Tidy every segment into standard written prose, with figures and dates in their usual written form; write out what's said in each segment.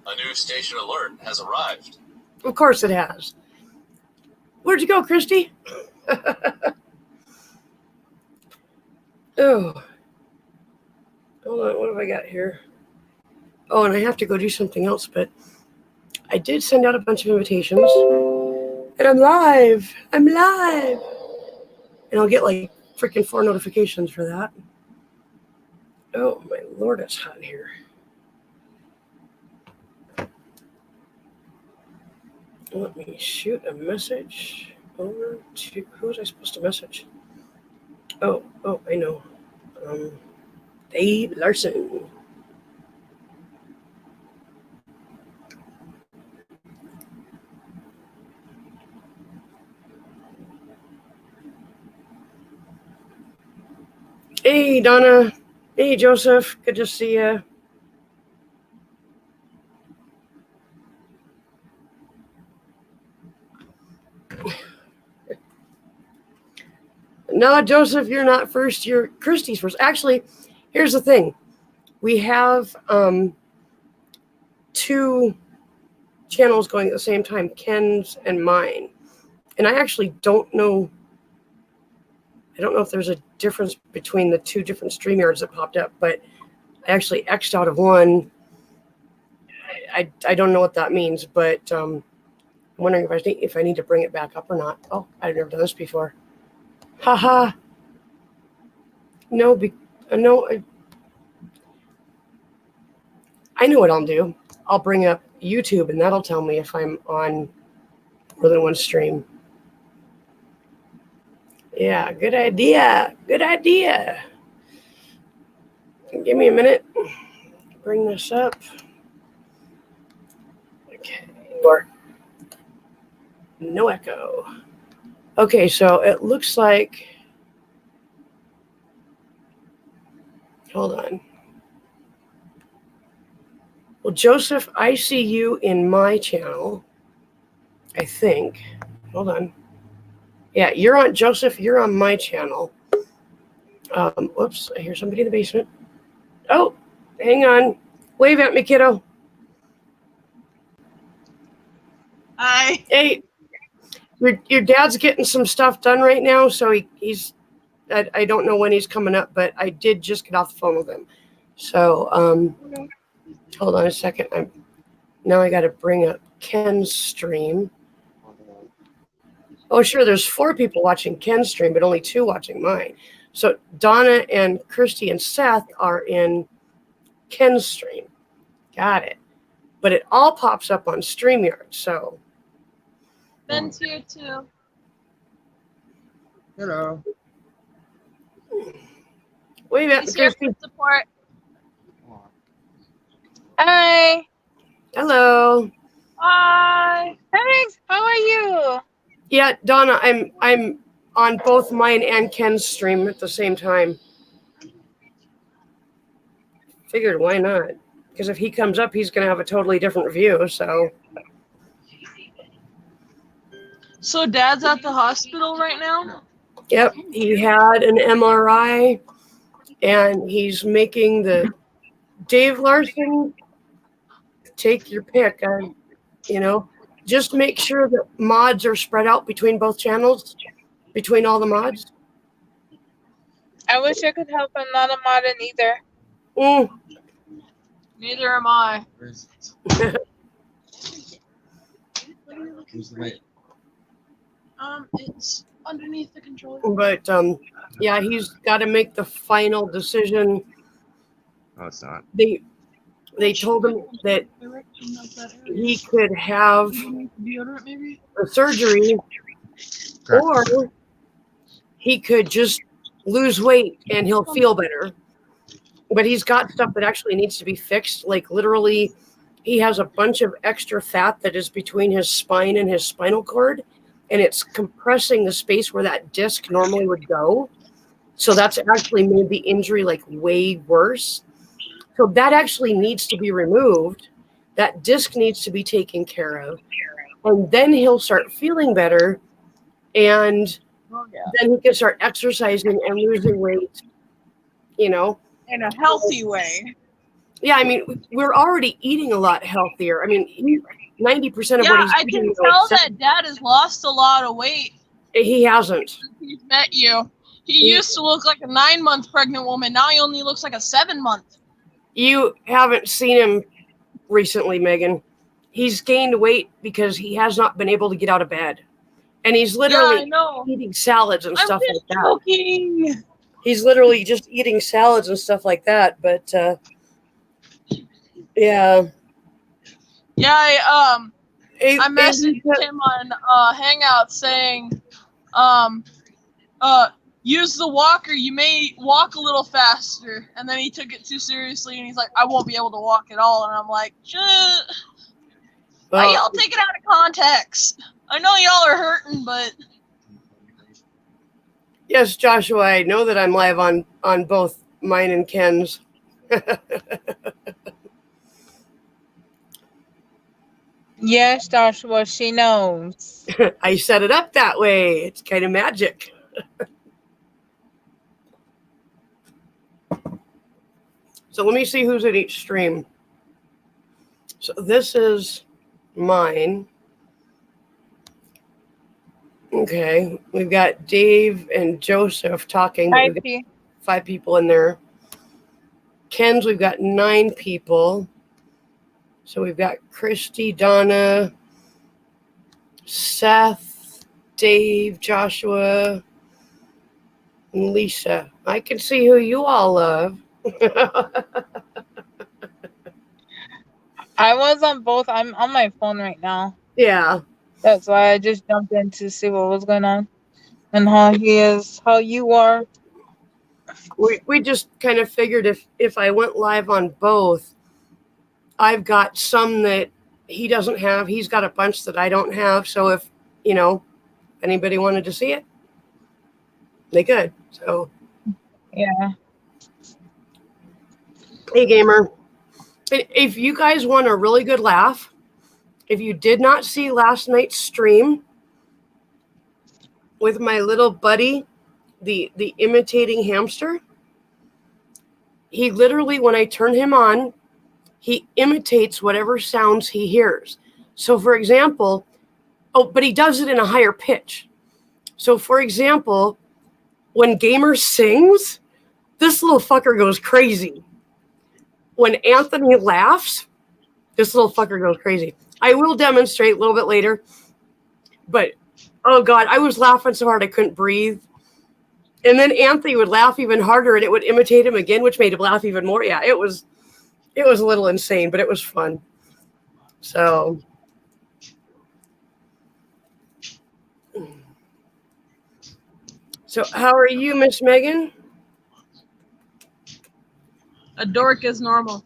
A new station alert has arrived. Of course it has. Where'd you go, Christy? Oh. Hold on, what have I got here? Oh, and I have to go do something else, but I did send out a bunch of invitations. And I'm live. I'm live. And I'll get like freaking 4 notifications for that. Oh, my Lord, it's hot in here. Let me shoot a message over to, who was I supposed to message? Oh, I know. Dave Larson. Hey, Donna. Hey, Joseph. Good to see you. No, Joseph, you're not first. You're Christy's first. Actually, here's the thing. We have 2 channels going at the same time, Ken's and mine. And I actually don't know. I don't know if there's a difference between the 2 different StreamYards that popped up, but I actually X'd out of one. I don't know what that means, but I'm wondering if I need to bring it back up or not. Oh, I've never done this before. Haha. No, I know what I'll do. I'll bring up YouTube, and that'll tell me if I'm on more than one stream. Yeah, good idea. Good idea. Give me a minute. Bring this up. Okay. No echo. Okay, so it looks like. Hold on. Well, Joseph, I see you in my channel, I think. Hold on. Yeah, you're on, Joseph, you're on my channel. Whoops, I hear somebody in the basement. Oh, hang on. Wave at me, kiddo. Hi. Hey, your dad's getting some stuff done right now, so he's, I don't know when he's coming up, but I did just get off the phone with him. So, hold on a second. Now I got to bring up Ken's stream. Oh, sure. There's 4 people watching Ken's stream, but only 2 watching mine. So Donna and Christy and Seth are in Ken's stream. Got it. But it all pops up on StreamYard. So. Ben's here too. Hello. Wave at He's me, here Christy. for support. Hi. Hello. Hi. Thanks. How are you? Yeah, Donna, I'm on both mine and Ken's stream at the same time. Figured why not? Because if he comes up, he's gonna have a totally different view. So Dad's at the hospital right now? yep, he had an MRI, and he's making the Dave Larson. Take your pick. Just make sure that mods are spread out between both channels, between all the mods. I wish I could help. I'm not a mod in either. Neither am I. Where's the light? It's underneath the controller. But yeah, he's got to make the final decision. Oh, it's not. They told him that he could have a surgery, or he could just lose weight and he'll feel better. But he's got stuff that actually needs to be fixed. Like literally, he has a bunch of extra fat that is between his spine and his spinal cord, and it's compressing the space where that disc normally would go. So that's actually made the injury like way worse. So that actually needs to be removed. That disc needs to be taken care of. And then he'll start feeling better. And then he can start exercising and losing weight, In a healthy way. Yeah, I mean, we're already eating a lot healthier. I mean, 90% of what Yeah, he's I eating, can is tell like that Dad has lost a lot of weight he hasn't. since he's met you. He used to look like a 9-month pregnant woman. Now he only looks like a 7-month. You haven't seen him recently, Megan. He's gained weight because he has not been able to get out of bed. And he's Yeah, literally I know. eating salads and I'm stuff like just that. joking. He's literally just eating salads and stuff like that. But yeah. Yeah, I If messaged him on Hangout saying, use the walker. You may walk a little faster. And then he took it too seriously, and he's like, I won't be able to walk at all. And I'm like, shit. Why y'all take it out of context? I know y'all are hurting, but yes, Joshua, I know that I'm live on both mine and Ken's. Yes, Joshua, she knows. I set it up that way. It's kind of magic. So let me see who's in each stream. So this is mine. Okay, we've got Dave and Joseph talking. But Hi, we've got P. 5 people in there. Ken's, we've got 9 people. So we've got Christy, Donna, Seth, Dave, Joshua, and Lisa. I can see who you all love. I was on both. I'm on my phone right now. Yeah. That's why I just jumped in to see what was going on and how he is, how you are. We just kind of figured if I went live on both, I've got some that he doesn't have. He's got a bunch that I don't have. So if, anybody wanted to see it, they could. So, Yeah. hey, gamer. If you guys want a really good laugh, if you did not see last night's stream with my little buddy, the imitating hamster, he literally, when I turn him on, he imitates whatever sounds he hears. So, for example, but he does it in a higher pitch. So, for example, when Gamer sings, this little fucker goes crazy. When Anthony laughs, this little fucker goes crazy. I will demonstrate a little bit later. But, oh, God, I was laughing so hard I couldn't breathe. And then Anthony would laugh even harder, and it would imitate him again, which made him laugh even more. Yeah, it was a little insane, but it was fun. So, how are you, Miss Megan? a dork is normal.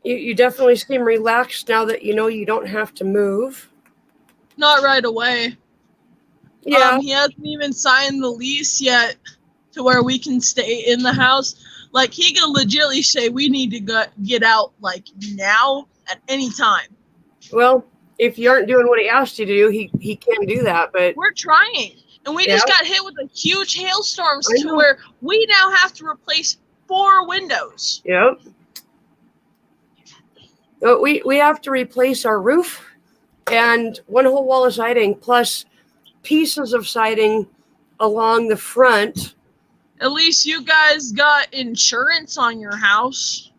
You definitely seem relaxed now that you know you don't have to move. Not right away. Yeah. He hasn't even signed the lease yet to where we can stay in the house. Like, he can legitimately say we need to get out, like, now at any time. Well, if you aren't doing what he asked you to do, he can do that. But we're trying. And we just got hit with a huge hailstorms to where we now have to replace 4 windows. Yep. But we have to replace our roof and one whole wall of siding plus pieces of siding along the front. At least you guys got insurance on your house.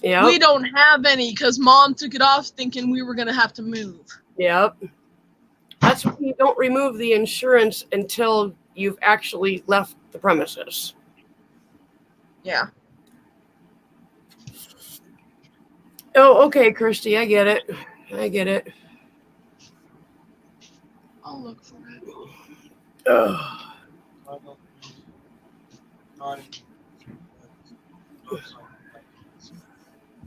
Yeah. We don't have any because Mom took it off thinking we were going to have to move. Yep. That's why you don't remove the insurance until you've actually left the premises. Yeah. Oh, okay, Kirsty, I get it. I'll look for it. Ugh.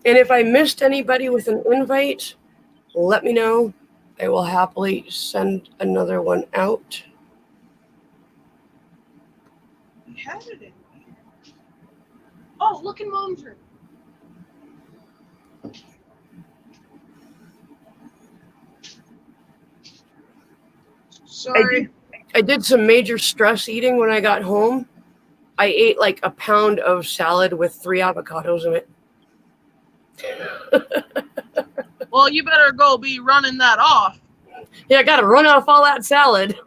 And if I missed anybody with an invite, let me know. I will happily send another one out. We had it in here. Oh, look in Mom's room. Sorry. I did some major stress eating when I got home. I ate like a pound of salad with 3 avocados in it. Well, you better go be running that off. Yeah, I got to run off all that salad.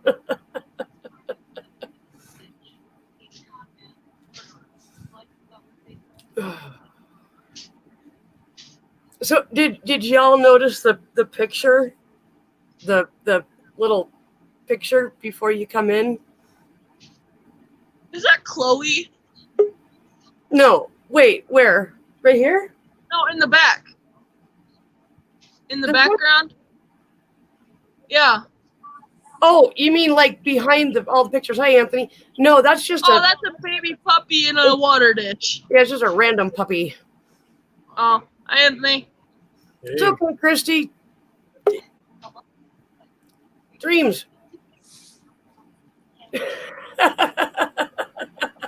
So did y'all notice the picture, the little picture before you come in? Is that Chloe? No, wait, where? Right here? No, in the back. In the The background. Yeah. Oh, you mean like behind all the pictures? Hi, Anthony. No, that's just Oh, that's a baby puppy in a water dish. yeah, it's just a random puppy. Oh, hi, Anthony. It's okay, Christy. Dreams.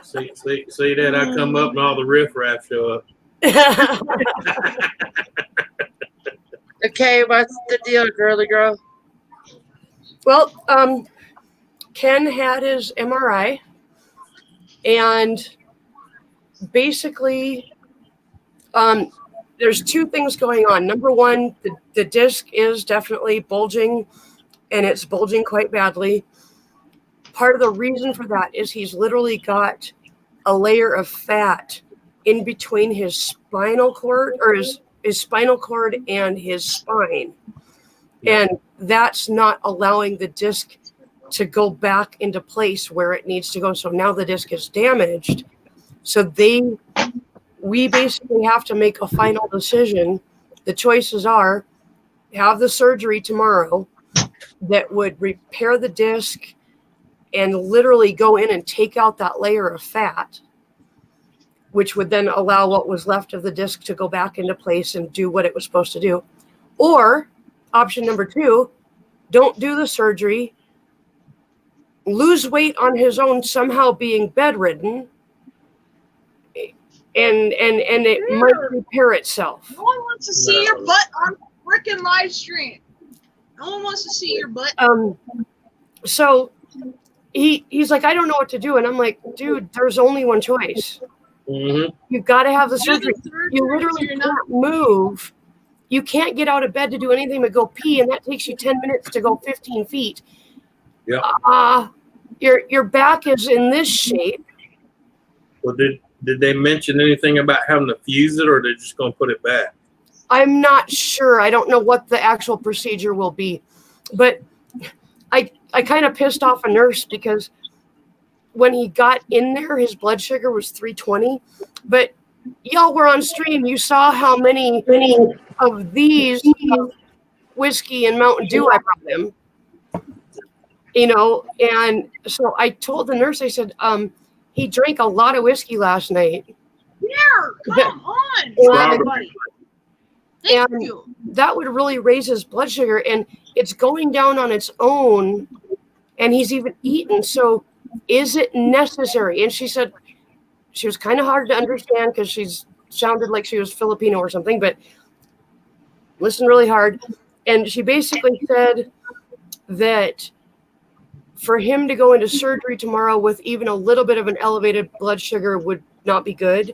See that I come up and all the riffraff show up. Okay, what's the deal, girly girl? Well, Ken had his MRI, and basically, there's 2 things going on. Number one, the disc is definitely bulging, and it's bulging quite badly. Part of the reason for that is he's literally got a layer of fat in between his spinal cord, or his spinal cord and his spine. And that's not allowing the disc to go back into place where it needs to go. So now the disc is damaged. So we basically have to make a final decision. The choices are have the surgery tomorrow that would repair the disc and literally go in and take out that layer of fat, which would then allow what was left of the disc to go back into place and do what it was supposed to do. Or option number 2, don't do the surgery, lose weight on his own, somehow being bedridden, and it might repair itself. No one wants to see your butt on freaking live stream. No one wants to see your butt. So he's like, I don't know what to do. And I'm like, dude, there's only one choice. Mm-hmm. You've got to have the surgery. You literally can't move. You can't get out of bed to do anything but go pee, and that takes you 10 minutes to go 15 feet. Yeah. Your back is in this shape. Well, did they mention anything about having to fuse it, or they're just going to put it back? I'm not sure. I don't know what the actual procedure will be, but I kind of pissed off a nurse because when he got in there, his blood sugar was 320. But y'all were on stream. You saw how many of these whiskey and Mountain Dew I brought him. And so I told the nurse, I said, he drank a lot of whiskey last night. Here, come on, everybody. Thank you. That would really raise his blood sugar, and it's going down on its own, and he's even eaten. So is it necessary? And she said, she was kind of hard to understand because she's sounded like she was Filipino or something, but listened really hard. And she basically said that for him to go into surgery tomorrow with even a little bit of an elevated blood sugar would not be good.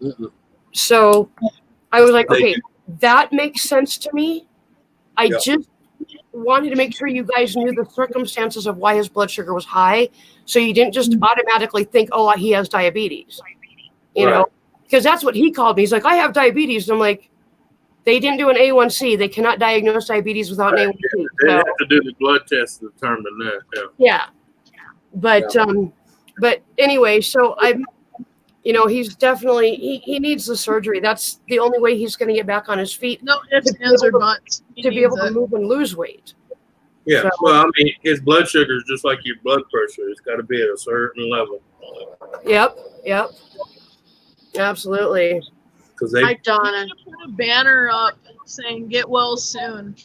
Mm-mm. So I was like, okay, that makes sense to me. I just wanted to make sure you guys knew the circumstances of why his blood sugar was high, so you didn't just automatically think, oh, he has diabetes, you know, because that's what he called me. He's like, I have diabetes. And I'm like, they didn't do an A1C. They cannot diagnose diabetes without an A1C. They have to do the blood test to determine that. Yeah. But anyway, so he's definitely, he needs the surgery. That's the only way he's going to get back on his feet. No ifs, ands, or buts. To be able to move and lose weight. Yeah. So, Well, I mean, his blood sugar is just like your blood pressure. It's got to be at a certain level. Yep. Absolutely. Because they Hi, Donna. Put a banner up saying "Get well soon."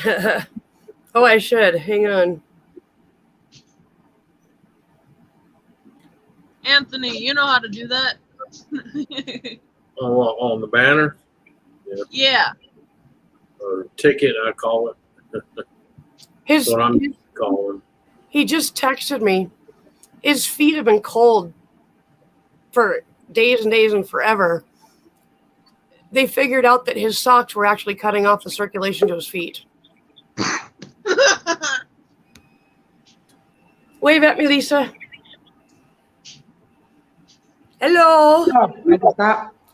Oh, I should. Hang on. Anthony, you know how to do that. on the banner. Yeah. Or ticket, I call it. That's what I'm calling. He just texted me. His feet have been cold for days and days and forever, they figured out that his socks were actually cutting off the circulation to his feet. Wave at me, Lisa. Hello. Stop.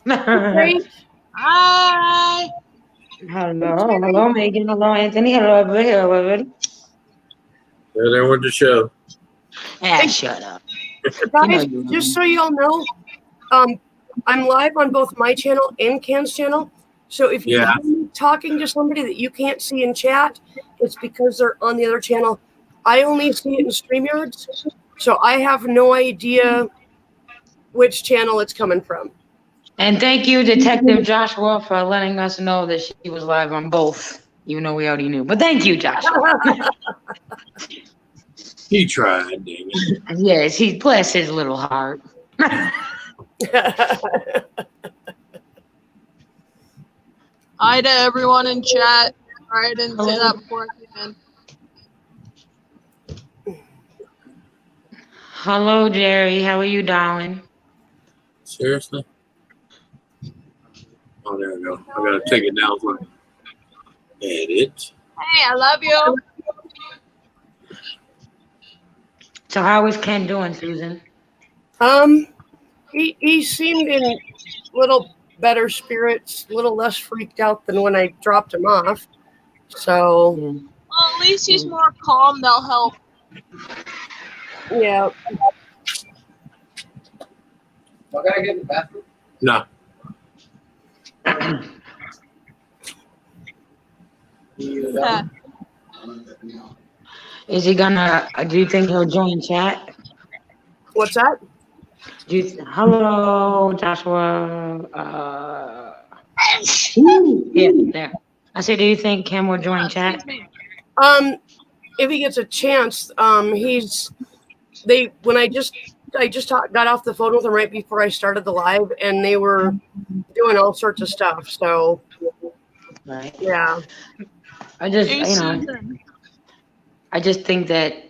Great. Hi. Hello, Megan. Hello, Anthony. Hello, everybody. Hello, everybody. They're there with the show. Shut up. Guys, just so y'all know, I'm live on both my channel and Ken's channel. So if you're talking to somebody that you can't see in chat, it's because they're on the other channel. I only see it in StreamYards, so I have no idea which channel it's coming from. And thank you, Detective Joshua, for letting us know that she was live on both. Even though we already knew. But thank you, Joshua. He tried, dang it. Yes, he bless his little heart. Hi to everyone in chat. Sorry I didn't say that before I came in. Hello, Jerry. How are you, darling? Seriously? Oh, there we go. I gotta take it down for edit. Hey, I love you. So how is Ken doing, Susan? He seemed in little better spirits, a little less freaked out than when I dropped him off. So, Well, at least he's more calm. That'll help. yeah. I gotta get in the bathroom. No. Is he gonna? Do you think he'll join chat? What's that? Hello, Joshua. Yeah, there. I said, do you think Ken will join chat? If he gets a chance, when I just got off the phone with him right before I started the live, and they were doing all sorts of stuff. So, right. Yeah. I just, I just think that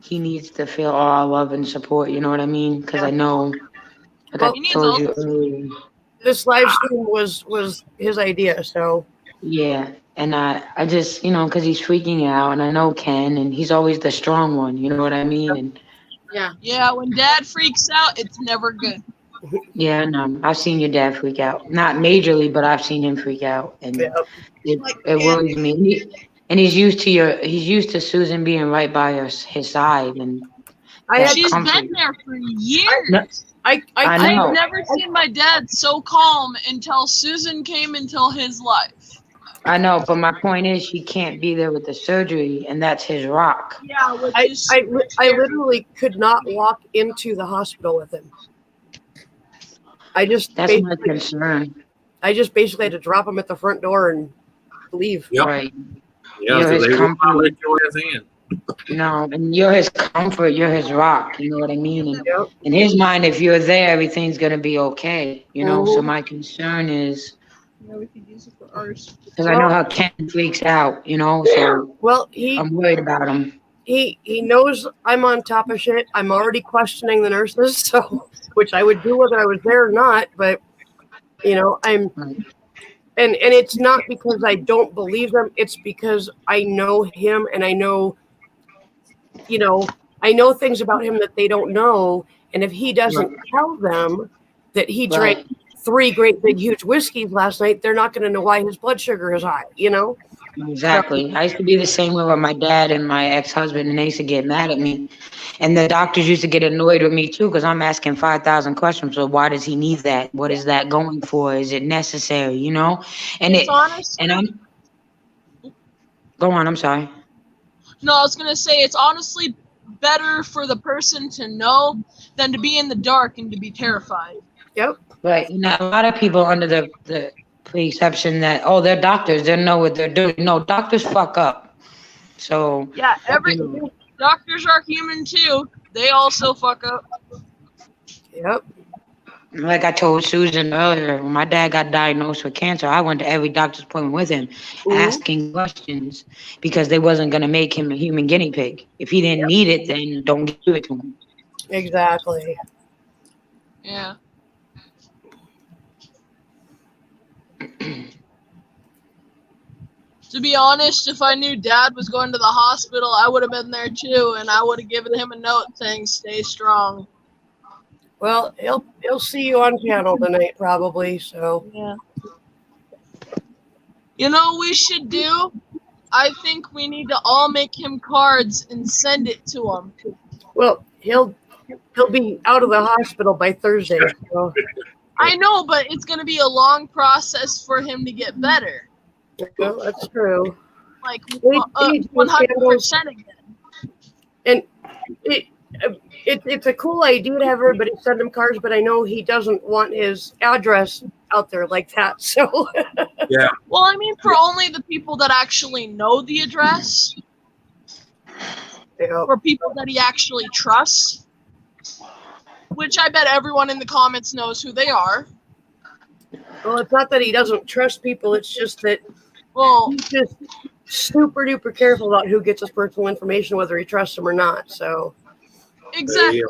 he needs to feel all our love and support. You know what I mean? Because I know, like I told you earlier. This live stream was his idea, so. Yeah, and I just, because he's freaking out, and I know Ken, and he's always the strong one. You know what I mean? And Yeah, when Dad freaks out, it's never good. yeah, no, I've seen your dad freak out. Not majorly, but I've seen him freak out, and it worries me. And he's used to Susan being right by his side, and she's been there for years. I know. I've never seen my dad so calm until Susan came into his life. I know, but my point is, she can't be there with the surgery, and that's his rock. Yeah, I literally could not walk into the hospital with him. That's my concern. I just basically had to drop him at the front door and leave. Yep. Right. Yeah, so they will not let your ass in. No, and you're his comfort, you're his rock, you know what I mean? And in his mind, if you're there, everything's gonna be okay, you know? So my concern is, we could use it for ours. because I know how Ken freaks out, so I'm worried about him. He knows I'm on top of shit. I'm already questioning the nurses, so which I would do whether I was there or not, but I'm and it's not because I don't believe them, it's because I know him, and I know things about him that they don't know, and if he doesn't tell them that he drank 3 great big huge whiskeys last night, they're not going to know why his blood sugar is high, Exactly. I used to be the same way with my dad and my ex-husband, and they used to get mad at me. And the doctors used to get annoyed with me too, because I'm asking 5,000 questions. So why does he need that? What is that going for? Is it necessary? And I'm go on. I'm sorry. No, I was gonna say it's honestly better for the person to know than to be in the dark and to be terrified. Yep. Right. A lot of people under the perception that they're doctors, they know what they're doing. No, doctors fuck up. So yeah, doctors are human too. They also fuck up. Yep. Like I told Susan earlier, when my dad got diagnosed with cancer, I went to every doctor's appointment with him, asking questions, because they wasn't gonna make him a human guinea pig. If he didn't need it, then don't give it to him. Exactly. Yeah. To be honest, if I knew Dad was going to the hospital, I would have been there too, and I would have given him a note saying, "Stay strong." Well, he'll see you on panel tonight probably. So Yeah. You know what we should do? I think we need to all make him cards and send it to him. well, he'll be out of the hospital by Thursday. So I know, but it's going to be a long process for him to get better. well, that's true. Like He needs those 100% again. And it's a cool idea to have everybody send him cards, but I know he doesn't want his address out there like that. So Yeah. Well, I mean, for only the people that actually know the address, yeah. for people that he actually trusts, which I bet everyone in the comments knows who they are. Well, it's not that he doesn't trust people. It's just that Well, he's just super duper careful about who gets his personal information, whether he trusts them or not. So exactly.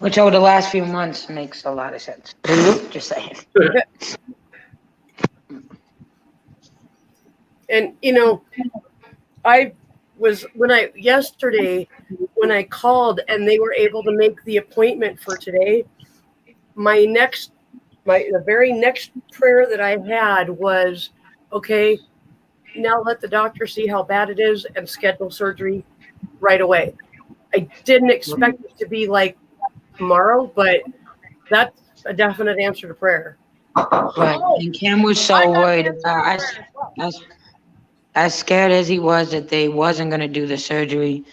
Which over the last few months makes a lot of sense. Just saying. And yesterday when I called and they were able to make the appointment for today, the very next prayer that I had was, okay, now let the doctor see how bad it is and schedule surgery right away. I didn't expect it to be like tomorrow, but that's a definite answer to prayer. Right. And Kim was so worried about as scared as he was that they wasn't gonna do the surgery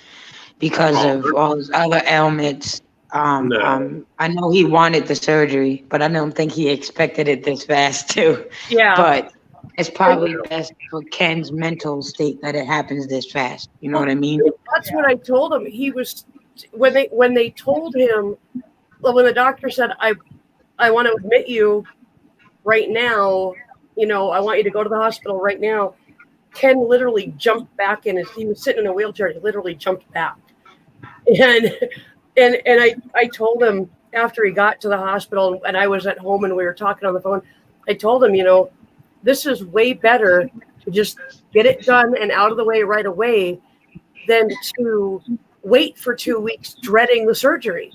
because of all his other ailments. I know he wanted the surgery, but I don't think he expected it this fast too. Yeah. But it's probably best for Ken's mental state that it happens this fast. You know what I mean? That's what I told him. He was when they told him, well, when the doctor said, I want to admit you right now, I want you to go to the hospital right now. Ken literally jumped back he was sitting in a wheelchair. He literally jumped back. And I told him after he got to the hospital and I was at home and we were talking on the phone, I told him, this is way better to just get it done and out of the way right away than to wait for 2 weeks dreading the surgery.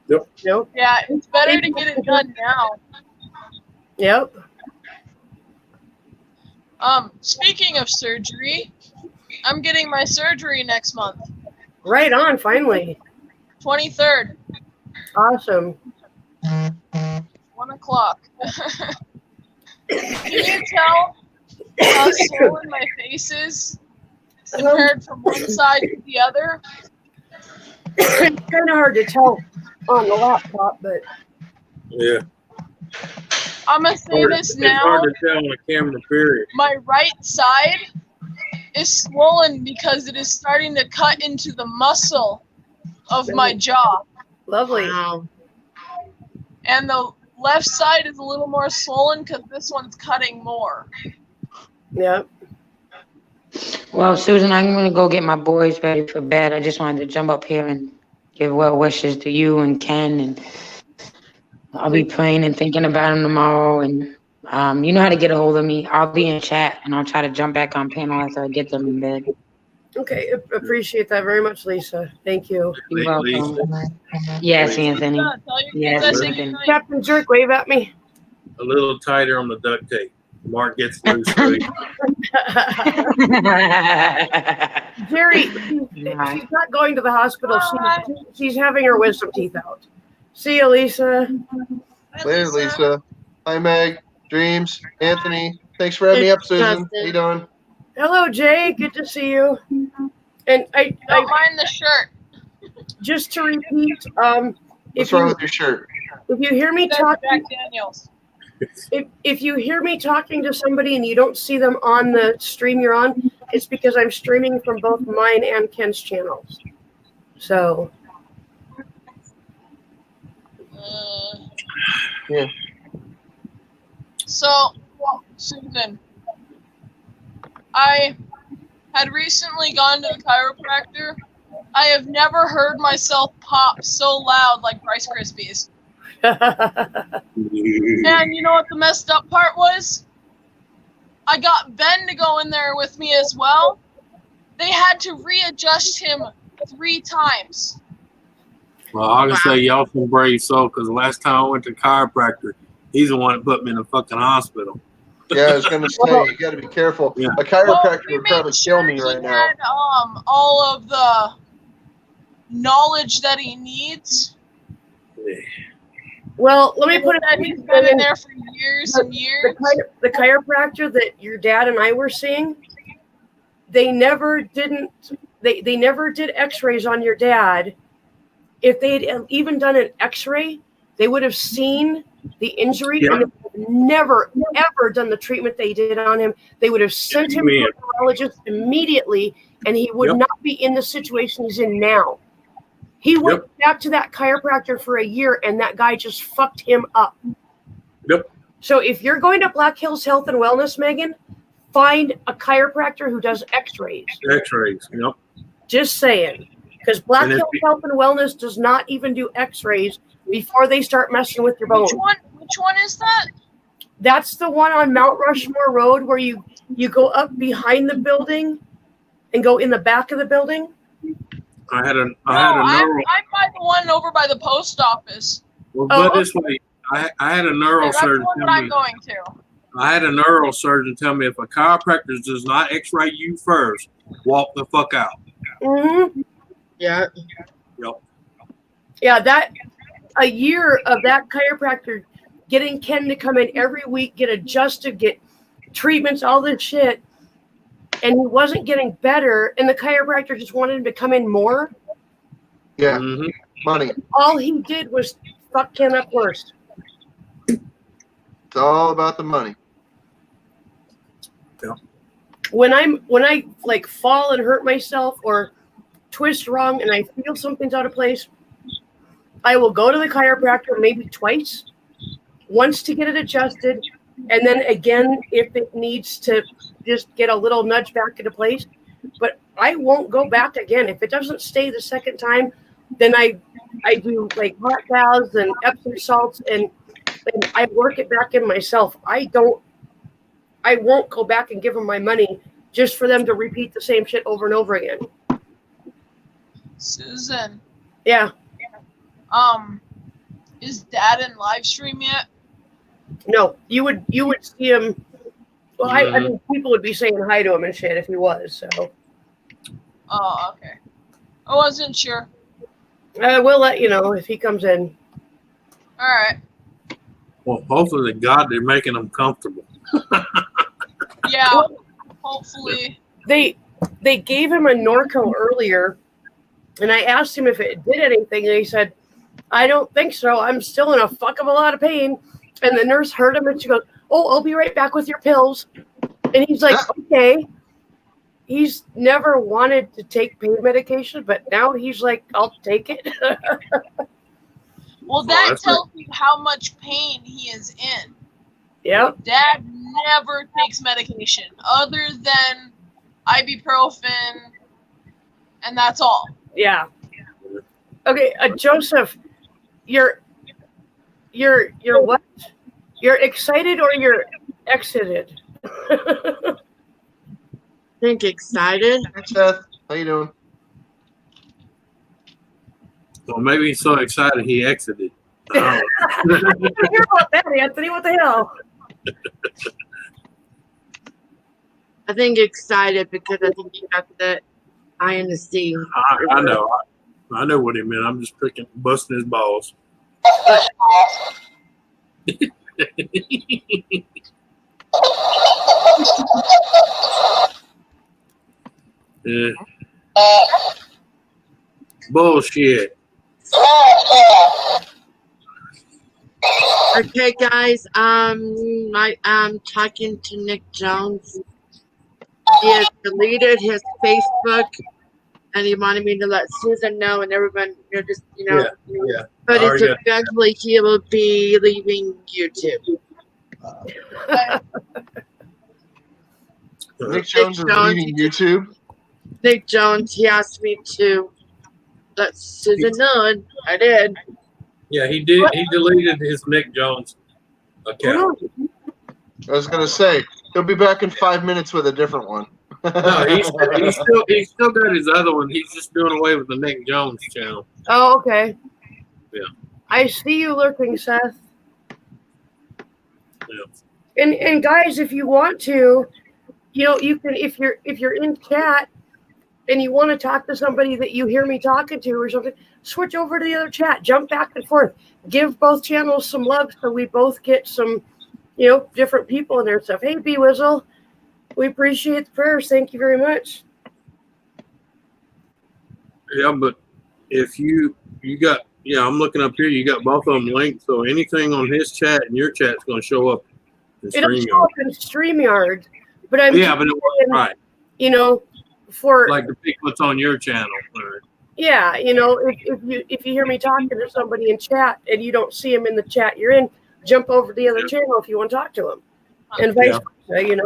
Yep. Yeah, it's better to get it done now. Yep. Speaking of surgery, I'm getting my surgery next month. Right on, finally. 23rd. Awesome. 1:00. Can you tell how swollen my face is compared from one side to the other? It's kind of hard to tell on the laptop, but Yeah. I'm going to say this It's now. hard to tell on a camera, period. My right side is swollen because it is starting to cut into the muscle of my jaw. lovely. And the left side is a little more swollen because this one's cutting more. Yep. Well, Susan, I'm gonna go get my boys ready for bed. I just wanted to jump up here and give well wishes to you and Ken, and I'll be praying and thinking about him tomorrow. And you know how to get a hold of me. I'll be in chat and I'll try to jump back on panel after I get them in bed. Okay, appreciate that very much, Lisa. Thank you. You're welcome. Yes, Anthony. Yeah, tell your Yes, kids I say Anthony. goodnight. Captain Jerk, wave at me. A little tighter on the duct tape. Mark gets loose. Right? Jerry, she's not going to the hospital. She's having her wisdom teeth out. See you, Lisa. Later, Lisa. Hi, Meg. Dreams. Anthony. Thanks for having me up, Susan. How you doing? Hello, Jay. Good to see you. And I Don't mind the shirt. just to repeat, What's wrong with your shirt? if you hear me That's talking, Jack Daniels. if you hear me talking to somebody and you don't see them on the stream you're on, it's because I'm streaming from both mine and Ken's channels. So Yeah. So, Susan, I had recently gone to the chiropractor. I have never heard myself pop so loud like Rice Krispies. And you know what the messed up part was? I got Ben to go in there with me as well. They had to readjust him 3 times. Well, I can say y'all some brave soul because the last time I went to chiropractor, he's the one that put me in the fucking hospital. Yeah, I was gonna say you got to be careful. Yeah. A chiropractor we would probably made kill sure me he right now. had all of the knowledge that he needs. Well, let me put it that he's been in there for years and years. The chiropractor that your dad and I were seeing, they never did x-rays on your dad. If they'd even done an x-ray, they would have seen the injury and they would have never, ever done the treatment they did on him. They would have sent him to a neurologist immediately, and he would not be in the situation he's in now. He went back to that chiropractor for a year, and that guy just fucked him up. Yep. So if you're going to Black Hills Health and Wellness, Megan, find a chiropractor who does x-rays. X-rays, yep. Just saying. Because Black Hills Health and Wellness does not even do x-rays before they start messing with your bones. Which one is that? That's the one on Mount Rushmore Road where you go up behind the building and go in the back of the building. I had a neural. I'm by the one over by the post office. Well, put it this way, I had a neurosurgeon tell me. Going to. I had a neurosurgeon tell me if a chiropractor does not X-ray you first, walk the fuck out. Mm-hmm. Yeah. Yep. Yeah, that a year of that chiropractor getting Ken to come in every week, get adjusted, get treatments, all this shit, and he wasn't getting better, and the chiropractor just wanted him to come in more. Yeah, money. All he did was fuck Ken up worse. It's all about the money. Yeah. When I like fall and hurt myself or twist wrong and I feel something's out of place, I will go to the chiropractor maybe twice, once to get it adjusted, and then again if it needs to just get a little nudge back into place. But I won't go back again. If it doesn't stay the second time, then I do like hot baths and Epsom salts and I work it back in myself. I won't go back and give them my money just for them to repeat the same shit over and over again. Susan. Yeah. Is Dad in live stream yet? No, you would see him. Well, I mean, people would be saying hi to him and shit if he was. So. Oh, okay. I wasn't sure. We'll let you know if he comes in. All right. Well, hopefully, God, they're making them comfortable. Yeah. Hopefully. They gave him a Norco earlier, and I asked him if it did anything, and he said, "I don't think so. I'm still in a fuck of a lot of pain." And the nurse heard him, and she goes, "Oh, I'll be right back with your pills." And he's like, "Okay." He's never wanted to take pain medication, but now he's like, "I'll take it." Well, that tells you how much pain he is in. Yep. Dad never takes medication other than ibuprofen, and that's all. Yeah. Okay, Joseph, you're what? You're excited or you're exited? I think excited. Hey, Seth, how you doing? So maybe he's so excited he exited. I didn't hear about that, Anthony. What the hell? I think excited because I think you got that eye in the sea. I know. I know what he meant. I'm just busting his balls. Yeah. Bullshit. Okay, guys. I'm talking to Nick Jones. He has deleted his Facebook, and he wanted me to let Susan know and everyone, Yeah. But it's eventually he will be leaving YouTube. Nick Jones is leaving YouTube. Nick Jones, he asked me to let Susan know, and I did. Yeah, he did. He deleted his Mick Jones account. I was gonna say he'll be back in 5 minutes with a different one. No, he's still got his other one. He's just doing away with the Mick Jones channel. Oh, okay. Yeah. I see you lurking, Seth. Yeah. And guys, if you want to, you can if you're in chat and you want to talk to somebody that you hear me talking to or something, switch over to the other chat, jump back and forth, give both channels some love so we both get some, different people in there and stuff. Hey, B Wizzle, we appreciate the prayers. Thank you very much. Yeah, but if you got, I'm looking up here. You got both of them linked, so anything on his chat and your chat's going to show up in It'll show up in StreamYard, but but it was right. For like the people that's on your channel. Yeah, if you hear me talking to somebody in chat and you don't see them in the chat you're in, jump over to the other channel if you want to talk to them, and vice versa, and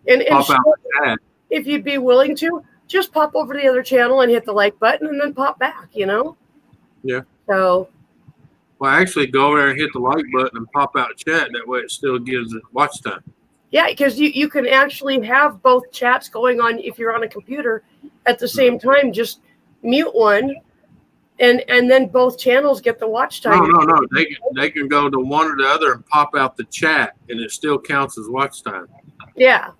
and pop out the chat. If you'd be willing to, just pop over to the other channel and hit the like button and then pop back, Yeah. So. Well, actually, go over there and hit the like button and pop out chat. That way, it still gives it watch time. Yeah, because you can actually have both chats going on if you're on a computer at the same time. Just mute one, and then both channels get the watch time. No. They can go to one or the other and pop out the chat, and it still counts as watch time. Yeah.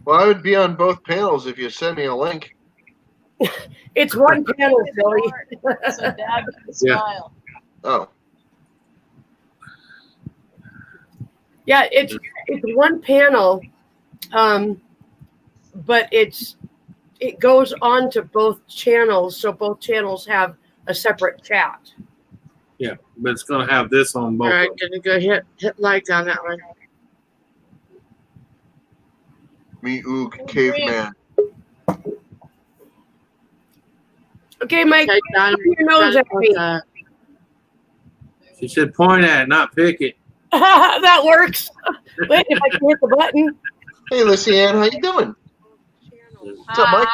Well, I would be on both panels if you send me a link. It's one panel, Billy. So Dad can smile. Oh. Yeah, it's one panel, but it goes on to both channels, so both channels have a separate chat. Yeah, but it's going to have this on both. All right, gonna go hit like on that one. Me ook caveman. Okay, Mike, Okay, John, your nose at me. She said point at it, not pick it. That works. Wait, if I can hit the button. Hey, Lucianne, how you doing? What's up, Mike?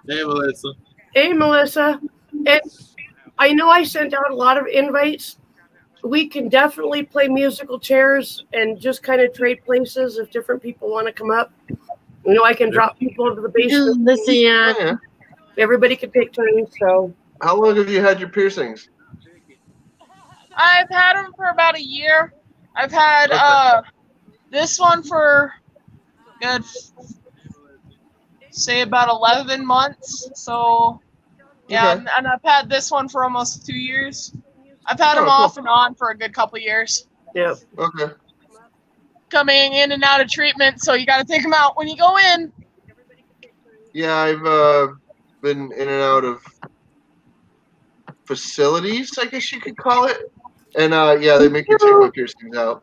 Hey, Melissa. Hey, Melissa. And I know I sent out a lot of invites. We can definitely play musical chairs and just kind of trade places if different people want to come up. I can drop people into the basement. Listen, Everybody can take turns. So, how long have you had your piercings? I've had them for about a year. I've had this one for good, say about 11 months. So, yeah, Okay. and I've had this one for almost 2 years. I've had them off and on for a good couple years. yeah. Okay. Coming in and out of treatment, so you got to take them out when you go in. Yeah, I've been in and out of facilities, I guess you could call it. And they make you take my piercings out.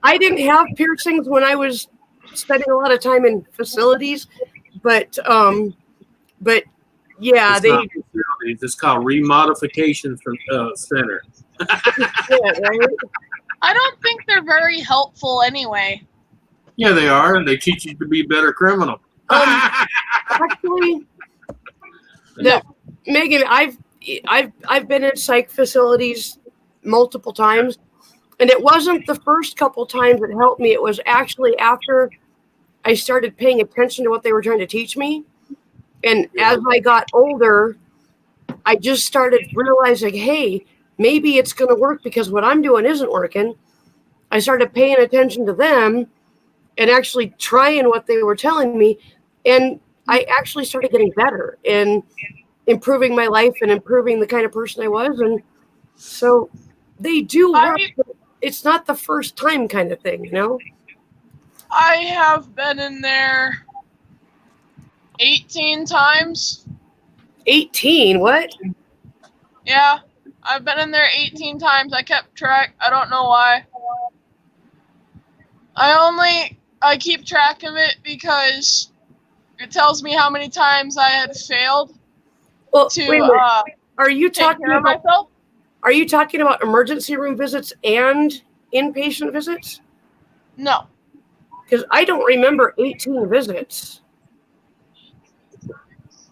I didn't have piercings when I was spending a lot of time in facilities, but yeah, It's not facilities. It's called remodification center. right? I don't think they're very helpful anyway. Yeah, they are. They teach you to be a better criminal. Actually, Megan, I've been in psych facilities multiple times, and it wasn't the first couple times it helped me. It was actually after I started paying attention to what they were trying to teach me. And as I got older, I just started realizing, hey, maybe it's going to work because what I'm doing isn't working. I started paying attention to them and actually trying what they were telling me. And I actually started getting better and improving my life and improving the kind of person I was. And so they do work. But it's not the first time kind of thing, I have been in there 18 times. 18? What? Yeah, I've been in there 18 times. I kept track. I don't know why. I keep track of it because it tells me how many times I had failed to are you take talking care of about myself. Are you talking about emergency room visits and inpatient visits? No. Because I don't remember 18 visits.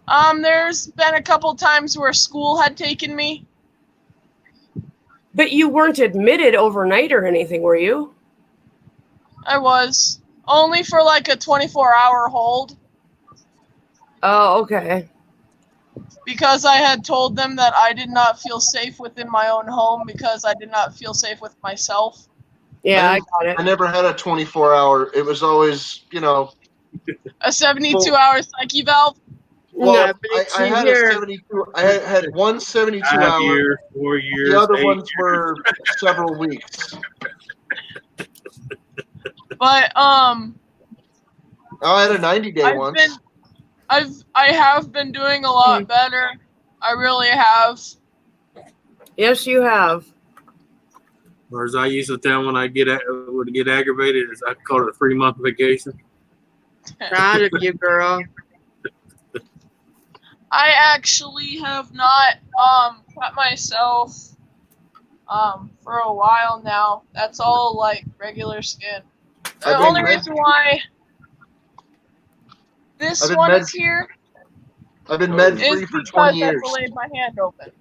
There's been a couple times where school had taken me. But you weren't admitted overnight or anything, were you? I was. Only for like a 24-hour hold. Oh, okay. Because I had told them that I did not feel safe within my own home because I did not feel safe with myself. Yeah, I got it. I never had a 24-hour. It was always, A 72-hour psych eval. Well, No, but it's I had here. a 72. I had one 72 5 hour. years, 4 years. The other 8 ones years. were several weeks. But I had a 90-day once. I have been doing a lot better. I really have. Yes, you have. Or as I used to tell when I would get aggravated, is I call it a 3-month vacation. Proud of you, girl. I actually have not cut myself for a while now. That's all like regular skin. The only reason why this one is here I've been med is free for because 20 I years. filleted my hand open.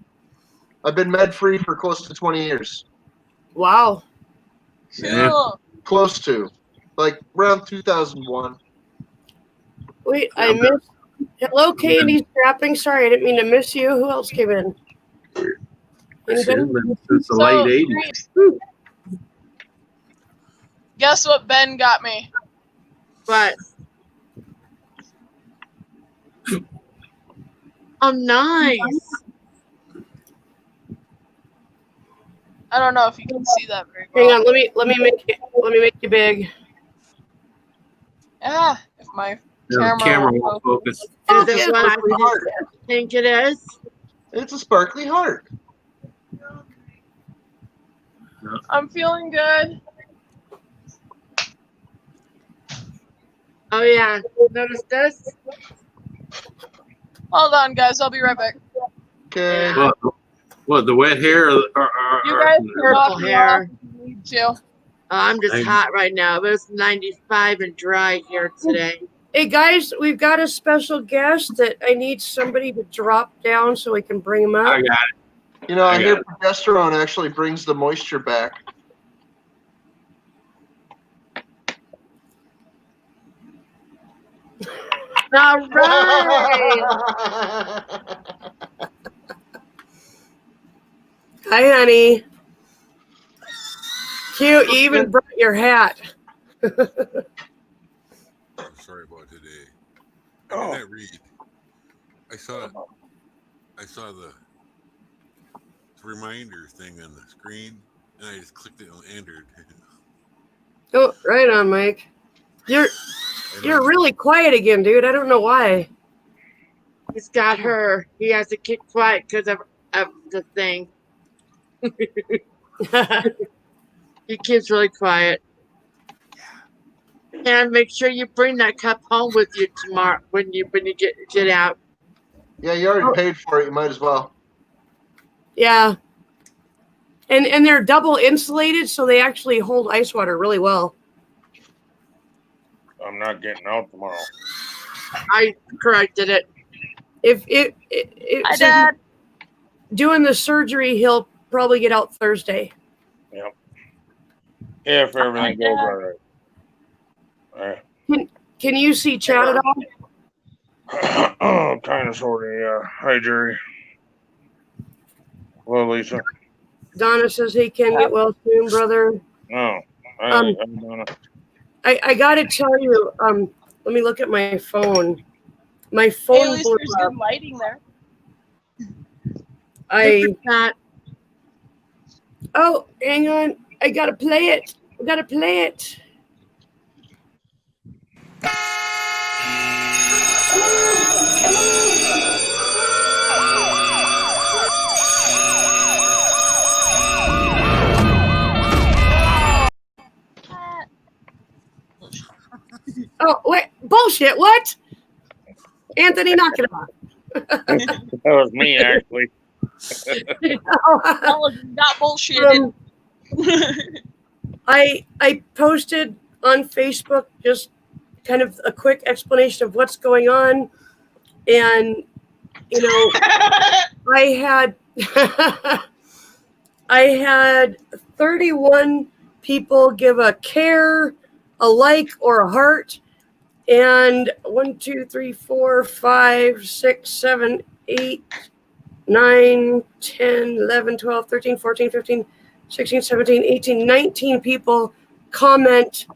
I've been med free for close to 20 years. Wow. Yeah. Cool. Close to, like around 2001. Wait, I missed. Hello, Candy Strapping. Sorry, I didn't mean to miss you. Who else came in? Anybody? Since the late 80s. Guess what Ben got me? What? Oh, nice. I don't know if you can see that very Hang well. on, let me make you big. Yeah, if my The camera won't focus. Is It's it a what I sparkly heart. think it is? It's a sparkly heart. I'm feeling good. Oh, yeah. Notice this? Hold on, guys. I'll be right back. Okay. What, the wet hair? You guys can Purple knock me hair. off if you need to. I'm just hot right now. It was 95 and dry here today. Hey guys, we've got a special guest that I need somebody to drop down so we can bring him up. I got it. I hear progesterone actually brings the moisture back. All right. Hi, honey. Cute. You even brought your hat. Sorry about today. I did not read. I saw the reminder thing on the screen, and I just clicked it and entered. Oh, right on, Mike. You're really quiet again, dude. I don't know why. He's got her. He has to keep quiet because of the thing. He keeps really quiet. And make sure you bring that cup home with you tomorrow when you get out. Yeah, you already paid for it. You might as well. Yeah. And they're double insulated, so they actually hold ice water really well. I'm not getting out tomorrow. I corrected it. If Hi, Dad. Doing the surgery, he'll probably get out Thursday. Yep. If everything goes all right. Can you see chat at all? Oh, kind of, sort of, yeah. Hi, Jerry. Hello, Lisa. Donna says he can get well soon, brother. No. I gotta tell you, let me look at my phone. My Hey, phone at least blew there's up. good lighting there. Oh, hang on. I gotta play it. I gotta play it. Oh, wait. Bullshit. What? Anthony, knock it off. That was me, actually. Not bullshitted. I posted on Facebook just kind of a quick explanation of what's going on, and you know, I had 31 people give a care, a like, or a heart, and 1, 2, 3, 4, 5, 6, 7, 8, 9, 10, 11, 12, 13, 14, 15, 16, 17, 18, 19 people comment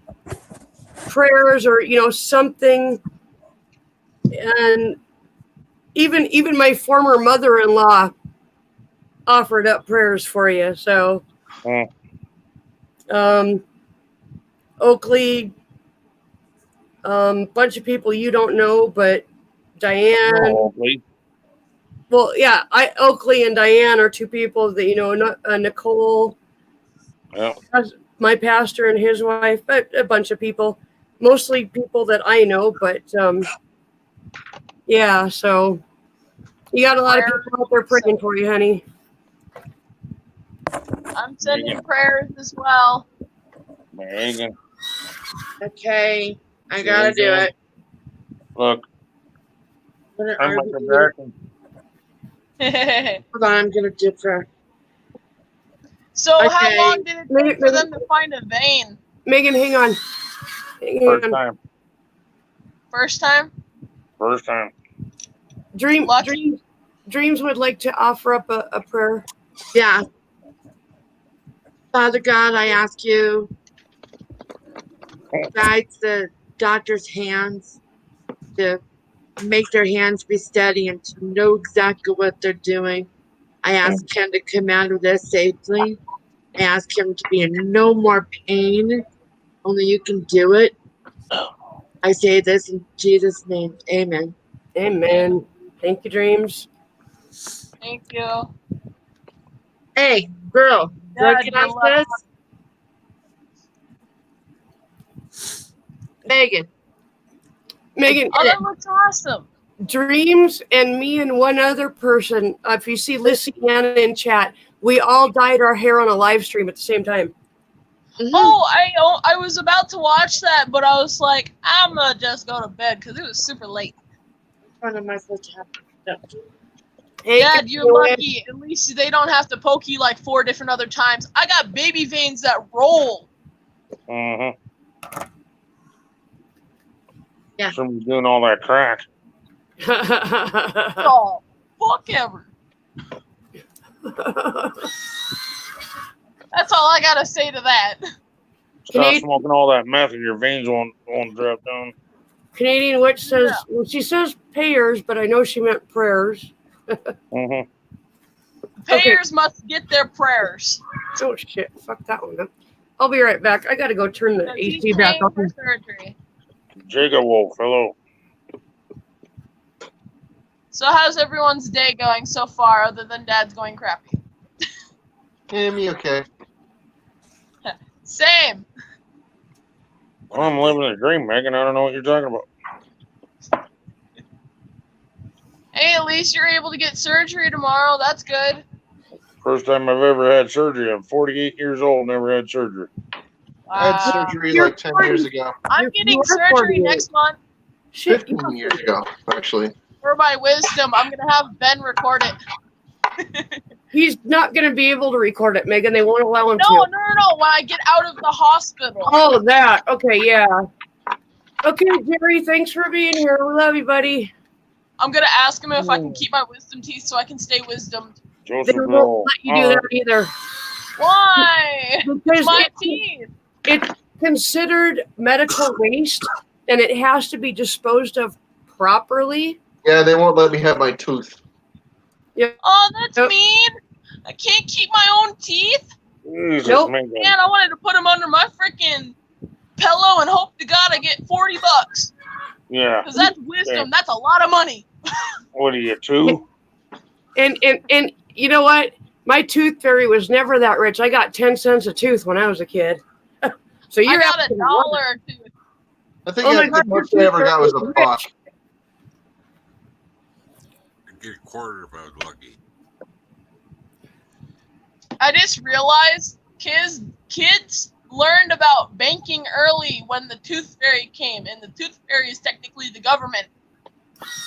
prayers or, you know, something. And even my former mother-in-law offered up prayers for you. So, Oakley, bunch of people you don't know, but Diane. No, Oakley. Well, yeah, Oakley and Diane are two people that, you know, Nicole, Yeah. my pastor and his wife, but a bunch of people, mostly people that I know, but yeah, so you got a lot of people out there praying for you, honey. I'm sending prayers as well. Megan. Okay, I gotta do it. Look. I'm like a Jackson. Hold on, I'm gonna do prayer. So Okay. how long did it take for them to find a vein? Megan, hang on. First time. First time? First time. Dreams would like to offer up a prayer. Yeah. Father God, I ask you, guide the doctor's hands to make their hands be steady and to know exactly what they're doing. I ask him to come out of this safely. I ask him to be in no more pain. Only you can do it. I say this in Jesus' name. Amen. Amen. Thank you, Dreams. Thank you. Hey, girl, recognize this? Megan. Oh, that looks awesome. Dreams and me and one other person, if you see Luciana in chat, we all dyed our hair on a live stream at the same time. Oh, I was about to watch that, but I was like, I'm gonna just go to bed because it was super late. What am I supposed to have? Hey, Dad, you're lucky. At least they don't have to poke you like 4 different other times. I got baby veins that roll. Yeah. Somebody's doing all that crack. Oh, fuck ever. That's all I gotta say to that. Stop smoking all that meth and your veins won't drop down. Canadian Witch says, well, she says payers, but I know she meant prayers. Payers must get their prayers. Oh, shit. Fuck that one up. I'll be right back. I gotta go turn the AC back on. For surgery. Jacob Wolf, hello. So how's everyone's day going so far, other than Dad's going crappy? Yeah, me okay. Same. Well, I'm living a dream, Megan. I don't know what you're talking about. Hey, at least you're able to get surgery tomorrow. That's good. First time I've ever had surgery. I'm 48 years old, never had surgery. I had surgery like 10 years ago. I'm getting surgery next month. 15 years ago, actually. For my wisdom, I'm going to have Ben record it. He's not going to be able to record it, Megan. They won't allow him to. No. When I get out of the hospital. Oh, that. Okay, yeah. Okay, Jerry, thanks for being here. We love you, buddy. I'm going to ask him if I can keep my wisdom teeth so I can stay wisdomed. They won't let you do that either. Why? Because my teeth. It's considered medical waste, and it has to be disposed of properly. Yeah, they won't let me have my tooth. Yeah. Oh, that's mean. I can't keep my own teeth. Nope. Man, I wanted to put them under my freaking pillow and hope to God I get $40. Yeah. Because that's wisdom. Yeah. That's a lot of money. What are you, 2? And you know what? My tooth fairy was never that rich. I got 10 cents a tooth when I was a kid. So you're I got $1 a tooth. I think the most I ever got was a buck. I'd get a quarter if I was lucky. I just realized kids learned about banking early when the tooth fairy came, and the tooth fairy is technically the government.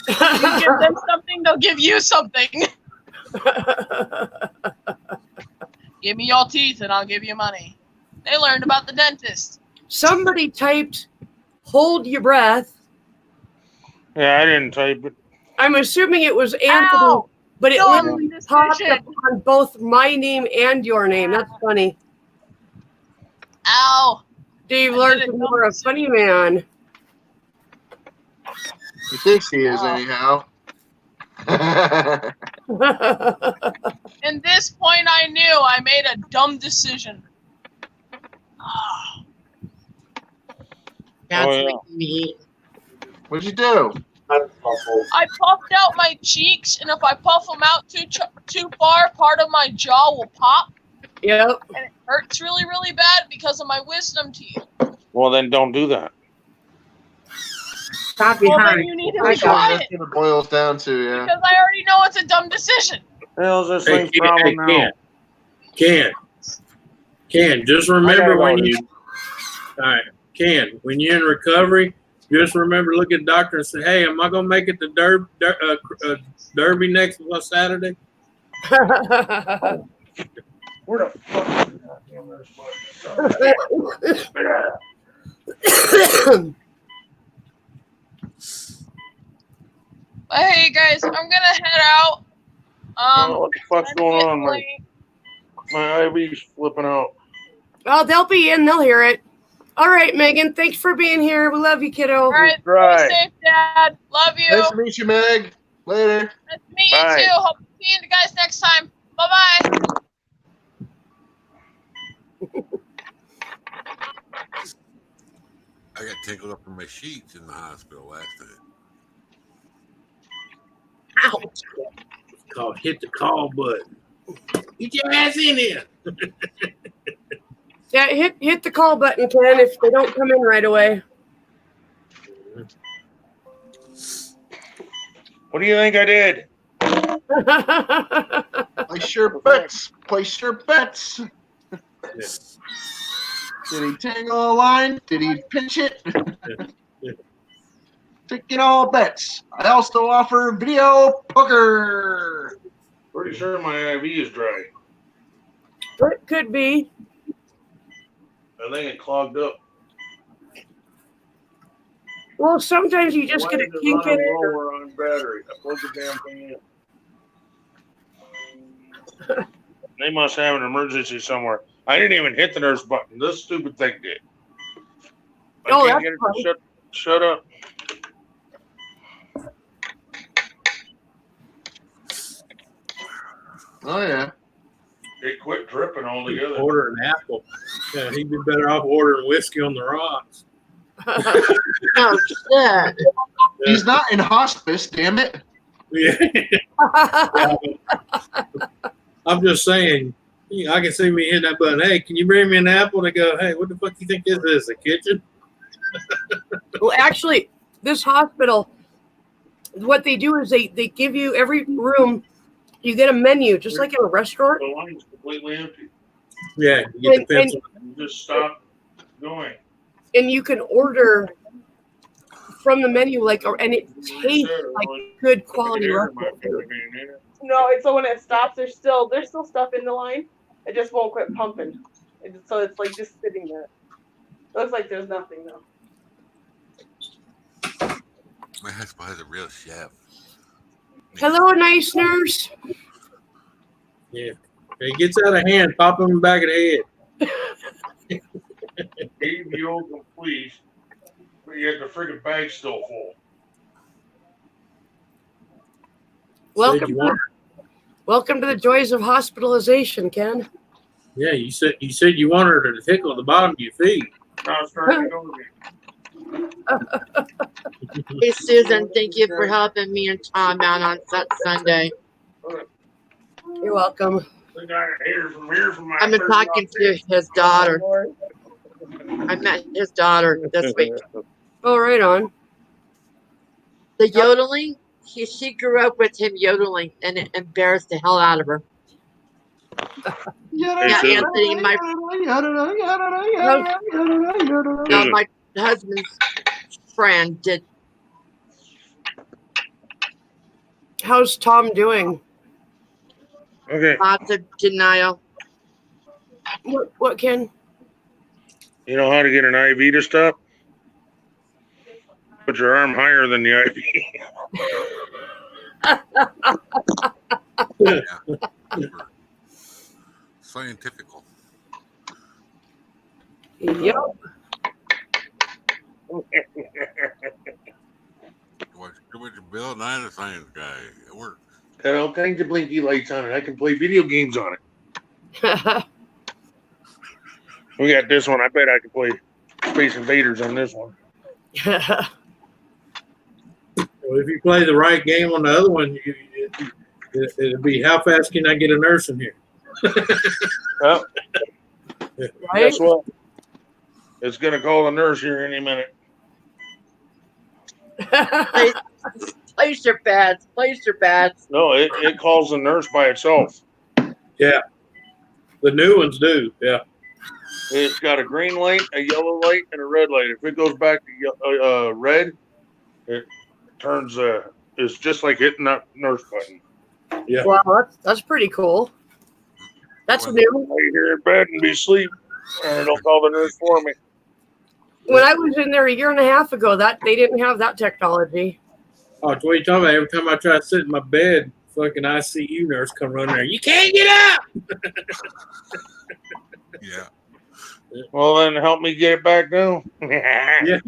You give them something, they'll give you something. Give me your teeth and I'll give you money. They learned about the dentist. Somebody typed, hold your breath. Yeah, I didn't type it. I'm assuming it was Anthony, Ow! but it Dumb literally popped decision. up on both my name and your name. That's funny. Ow. Dave I learned did a from dumb you were a funny man. He thinks he is, anyhow. In this point, I knew I made a dumb decision. That's Oh, yeah. making me eat. What'd you do? I puffed out my cheeks, and if I puff them out too far, part of my jaw will pop. Yep. And it hurts really, really bad because of my wisdom teeth. Well, then don't do that. Stop Well, behind. then you need to That's try what it it boils down to, yeah. because I already know it's a dumb decision. Hell's this Hey, thing's problem now? Ken, just I gotta remember go, when you. dude. All right, Ken, when you're in recovery, just remember look at the doctor and say, "Hey, am I gonna make it to Derby next Saturday?" Where the fuck? But hey, guys, I'm gonna head out. What the fuck's I'm going getting on? late. My IV's flipping out. Well, they'll be in. They'll hear it. All right, Megan. Thanks for being here. We love you, kiddo. All right, Right. stay safe, Dad. Love you. Nice to meet you, Meg. Later. Nice to meet Bye. you too. Hope to see you guys next time. Bye-bye. I got tangled up in my sheets in the hospital last time. Ouch. It's called hit the call button. Get your ass in here. Yeah, hit the call button, Ken, if they don't come in right away. What do you think I did? Place your bets. Place your bets. Did he tangle a line? Did he pinch it? Taking all bets. I also offer video poker. Pretty sure my IV is dry. It could be. I think it clogged up. Well, sometimes you just Why get a is it kink in running it. lower on battery? I plugged the damn thing in. They must have an emergency somewhere. I didn't even hit the nurse button. This stupid thing did. I Oh, can't that's get it funny. to shut up. Oh, yeah. It quit dripping altogether. Order an apple. Yeah, he'd be better off ordering whiskey on the rocks. Oh, shit. He's not in hospice, damn it. Yeah. I'm just saying, I can see me hitting that button. Hey, can you bring me an apple? They go, hey, what the fuck do you think this is? A kitchen? Well, actually, this hospital, what they do is they give you every room, you get a menu, just like in a restaurant. The line's completely empty. Yeah, you get the pencil. You just stop going. And you can order from the menu, like, and it tastes like good quality restaurant food. No, it's so when it stops, there's still stuff in the line. It just won't quit pumping. So it's like just sitting there. It looks like there's nothing though. My husband has a real chef. Hello, nice nurse. Yeah. If it gets out of hand, pop him in the back of the head. Gave the old complete, but you had the friggin' bag still full. Welcome to the joys of hospitalization, Ken. Yeah, you said you wanted her to tickle the bottom of your feet. Now it's starting to go to me. Hey, Susan, thank you for helping me and Tom out on Sunday. You're welcome. I've been talking to his daughter. I met his daughter this week. Oh, right on. The yodeling, she grew up with him yodeling, and it embarrassed the hell out of her. Yeah, Anthony, my husband's friend did. how's Tom doing? Okay. Lots of denial. What Ken? You know how to get an IV to stop? Put your arm higher than the IV. Scientifical. Yep. Watch too much Bill Nye the Science Guy. It works. Got all kinds of blinky lights on it. I can play video games on it. We got this one. I bet I can play Space Invaders on this one. Well, if you play the right game on the other one, it'll be how fast can I get a nurse in here? Well, Right? guess what? It's going to call the nurse here any minute. Place your bets. Place your bets. No, it calls the nurse by itself. Yeah. The new ones do. Yeah. It's got a green light, a yellow light, and a red light. If it goes back to red, it turns. It's just like hitting that nurse button. Yeah. Wow, that's pretty cool. That's Lay new. here in bed and be asleep, and it'll call the nurse for me. When I was in there a year and a half ago, that they didn't have that technology. Oh, what are you talking about? Every time I try to sit in my bed, fucking ICU nurse come running there. You can't get up. Yeah. Well, then help me get it back down. Yeah.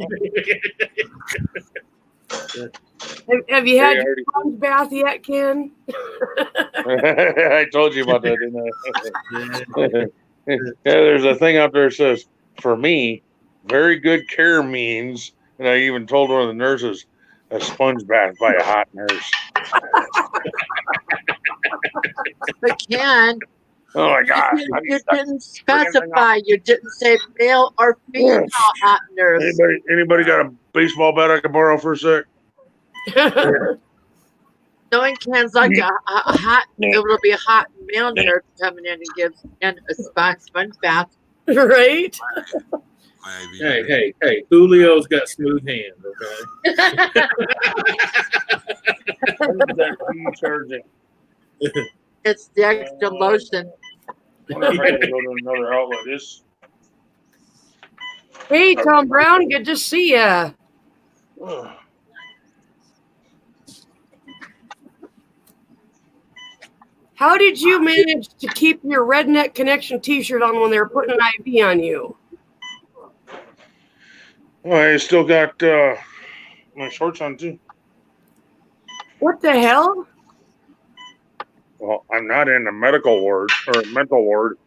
Have you had Yeah, I your sponge bath yet, Ken? I told you about that, didn't I? Yeah, there's a thing out there that says, for me, very good care means, and I even told one of the nurses, a sponge bath by a hot nurse. But Ken, Oh my God. you didn't specify. You didn't say male or female hot nurse. Anybody got a baseball bat I can borrow for a sec? Knowing Ken's like a hot, it will be a hot male nurse coming in and gives Ken a sponge bath. Right? Hey, Julio's got smooth hands, okay? Charging. It's the extra lotion. I wonder if I can go to another outlet. This. Hey, Tom Brown, good to see ya. How did you manage to keep your Redneck Connection T-shirt on when they were putting an IV on you? Well, I still got my shorts on too. What the hell? Well, I'm not in the medical ward or mental ward.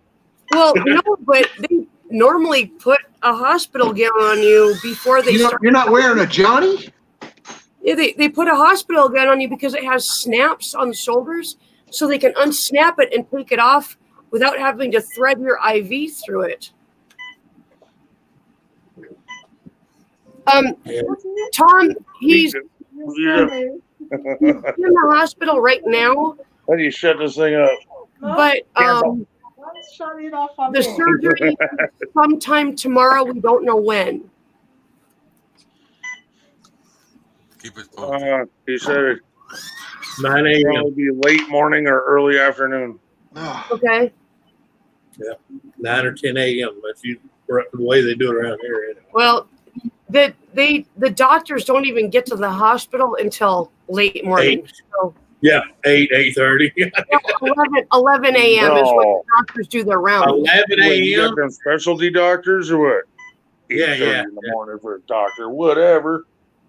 Well, no, but they normally put a hospital gown on you before they start. You're not wearing a Johnny? Yeah, they put a hospital gown on you because it has snaps on the shoulders, so they can unsnap it and take it off without having to thread your IV through it. Tom, he's in the hospital right now. How do you shut this thing up? But the surgery sometime tomorrow. We don't know when. He said it 9 a.m. It'll be late morning or early afternoon. Okay. Yeah, 9 or 10 a.m. That's the way they do it around here. Anyway. Well, the doctors don't even get to the hospital until late morning. 8. So Yeah, 8:30. 11 a.m. is when the doctors do their rounds. 11 You got a.m. them specialty doctors or what? Yeah, 8:30 in the morning for a doctor, whatever.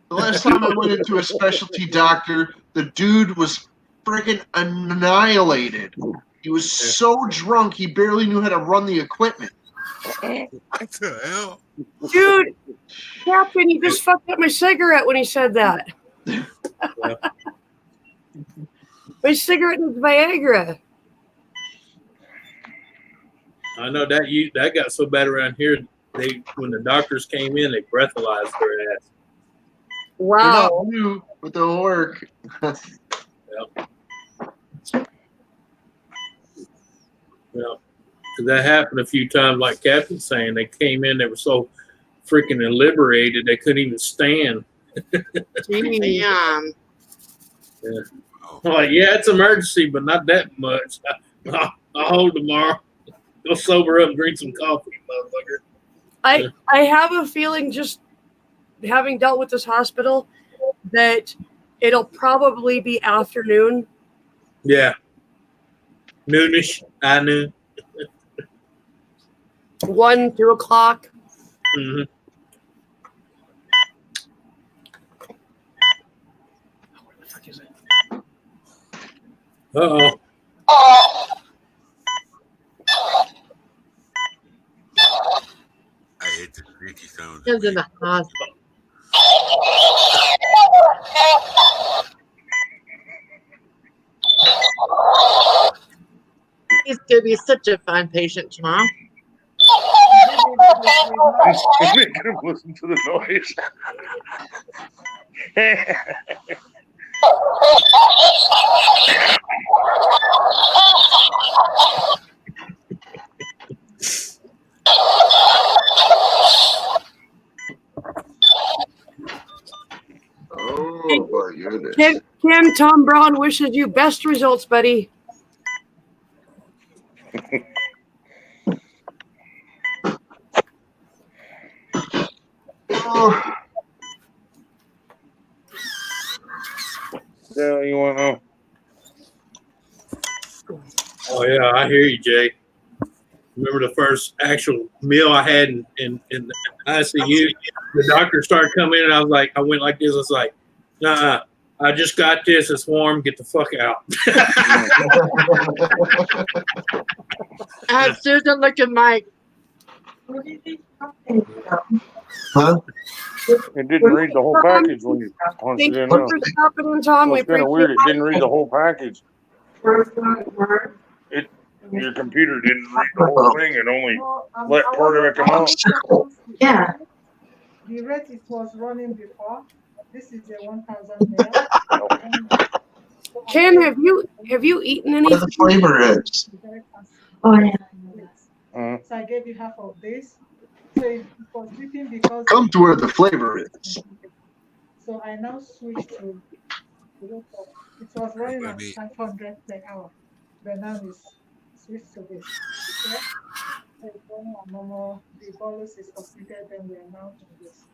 The last time I went into a specialty doctor, the dude was friggin' annihilated. He was so drunk, he barely knew how to run the equipment. What the hell? Dude, Captain, he just fucked up my cigarette when he said that. My cigarette is Viagra. I know that got so bad around here. When the doctors came in, they breathalyzed their ass. Wow. New, but they'll work. Well, that happened a few times. Like Captain's saying, they came in, they were so freaking liberated they couldn't even stand. Damn. Yeah. I'm like, yeah, it's emergency, but not that much. I'll hold tomorrow. Go sober up and drink some coffee, motherfucker. I have a feeling, just having dealt with this hospital, that it'll probably be afternoon. Yeah. Noonish. I knew. 1, 2 o'clock. Mm-hmm. What the fuck is it? Uh-oh. I hate the creaky sounds. He's in the hospital. He's gonna be such a fun patient tomorrow. Just making him listen to the noise. Oh my goodness. Ken, Tom Brown wishes you best results, buddy. Oh, Yeah, you want to? Oh, yeah, I hear you, Jay. Remember the first actual meal I had in the ICU? The doctor started coming in, and I went like this. I was like, nah, I just got this. It's warm. Get the fuck out. I had Susan look at Mike. huh? It didn't read the whole package when you punched Thank it you in. for stopping in, Tom. We It's kind of appreciate weird. It it. didn't read the whole package. Your computer didn't read the whole thing. It only let part of it come out. Yeah. The rate it was running before. This is a 1,000 naira. Ken, have you eaten What the anything? flavor is? Oh yeah. So I gave you half of this. So it was sleeping because. Come to where the flavor is. So I now switched to. It was running at 500 per hour, but now it's switched to this. Okay? So it's running at normal. The bolus is completed, then we are now to this.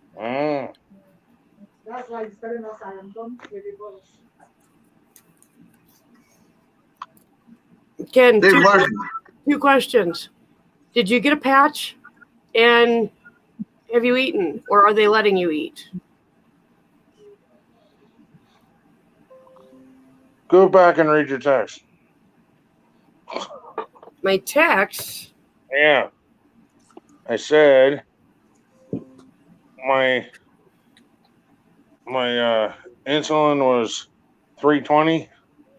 That's why he's telling us I am done with the bolus. Ken, two questions. Did you get a patch? And have you eaten? Or are they letting you eat? Go back and read your text. My text? Yeah. I said my insulin was 320.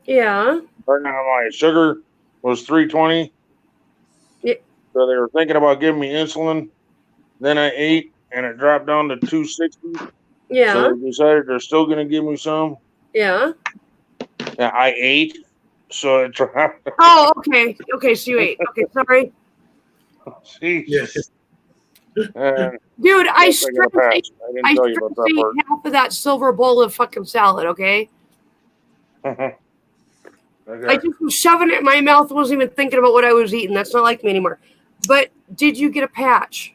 Yeah. Right now my sugar was 320. Yeah. So they were thinking about giving me insulin. Then I ate and it dropped down to 260. Yeah. So they decided they're still going to give me some. Yeah. Yeah, I ate. So it dropped. Oh, okay. Okay, so you ate. Okay, sorry. Jeez. Dude, I stressed ate half of that silver bowl of fucking salad, okay? Okay. I just was shoving it in my mouth, wasn't even thinking about what I was eating. That's not like me anymore. But did you get a patch?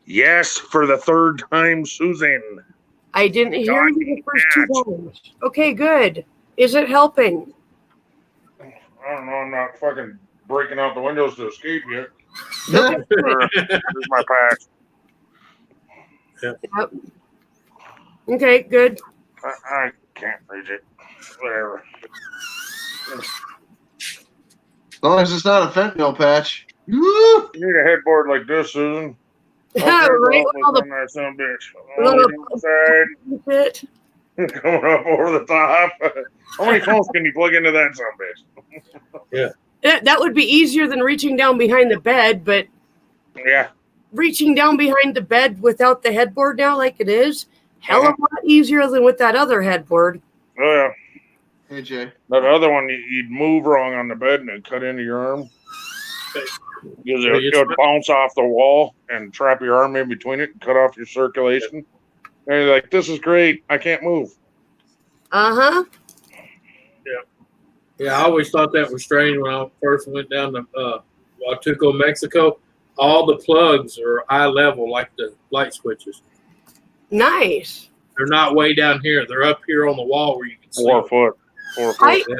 Yes, for the third time, Susan. I didn't hear you the first 2 times. Okay, good. Is it helping? I don't know. I'm not fucking breaking out the windows to escape yet. Okay, Here's my patch. Yep. Okay, good. I can't reach it. Whatever. As long as it's not a fentanyl patch. You need a headboard like this, Susan. Okay, Right, with all the- that son of a bitch. with all On the- the inside, coming up over the top. How many phones can you plug into that son of a bitch? Yeah. That would be easier than reaching down behind the bed, but Yeah. reaching down behind the bed without the headboard now, like it is, hell of a lot easier than with that other headboard. Oh, yeah. Hey, Jay. That other one, you'd move wrong on the bed and it'd cut into your arm. Because it would bounce off the wall and trap your arm in between it and cut off your circulation. And you're like, this is great. I can't move. Uh-huh. Yeah, I always thought that was strange when I first went down to Huatuco, Mexico. All the plugs are eye level, like the light switches. Nice. They're not way down here. They're up here on the wall where you can see. 4 foot. 4 foot. Yeah.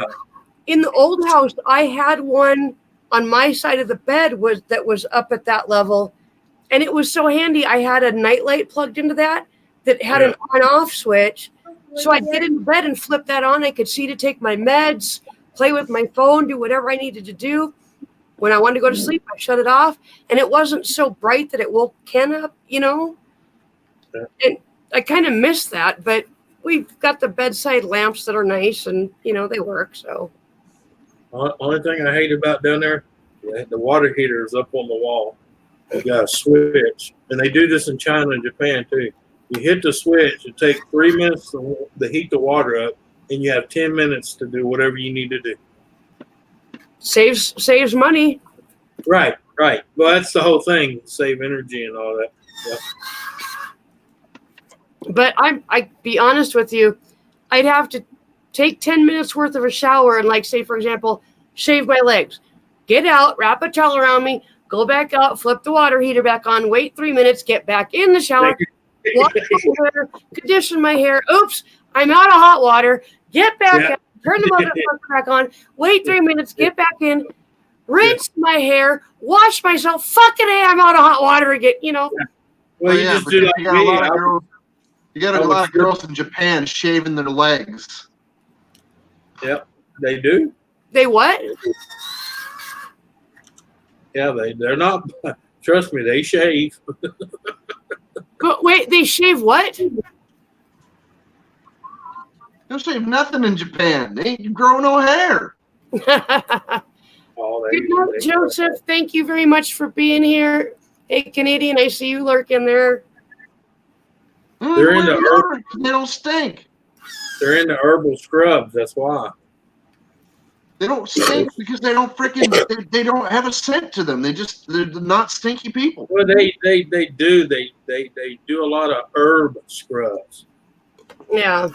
In the old house, I had one on my side of the bed that was up at that level, and it was so handy. I had a nightlight plugged into that had an on-off switch, so I'd get in bed and flip that on. I could see to take my meds, play with my phone, do whatever I needed to do. When I wanted to go to sleep, I shut it off, and it wasn't so bright that it woke Ken up, Yeah. And I kind of missed that, but we've got the bedside lamps that are nice, and they work. So, Only thing I hate about down there, the water heater is up on the wall. You got a switch, and they do this in China and Japan too. You hit the switch, it takes 3 minutes to heat the water up, and you have 10 minutes to do whatever you need to do. Saves money. Right. Well, that's the whole thing, save energy and all that. Yep. But I be honest with you, I'd have to take 10 minutes worth of a shower and, like, say, for example, shave my legs, get out, wrap a towel around me, go back out, flip the water heater back on, wait 3 minutes, get back in the shower, wash my hair, condition my hair. Oops, I'm out of hot water. Get back out, turn the motherfucker back on, wait 3 minutes, get back in, rinse my hair, wash myself. Fucking hey, I'm out of hot water again. Well, you just do like you got me. a lot of girls. You got a lot of girls in Japan shaving their legs. Yep, they do. They what? Yeah, they're not. Trust me, they shave. But wait, they shave what? They don't shave nothing in Japan. They ain't grow no hair. Good night, Joseph. Thank you very much for being here. Hey, Canadian, I see you lurking there. They're in the herbal. They don't stink. They're in the herbal scrubs. That's why. They don't stink because they don't freaking. They don't have a scent to them. They're not stinky people. Well, they do. They do a lot of herb scrubs. Yeah.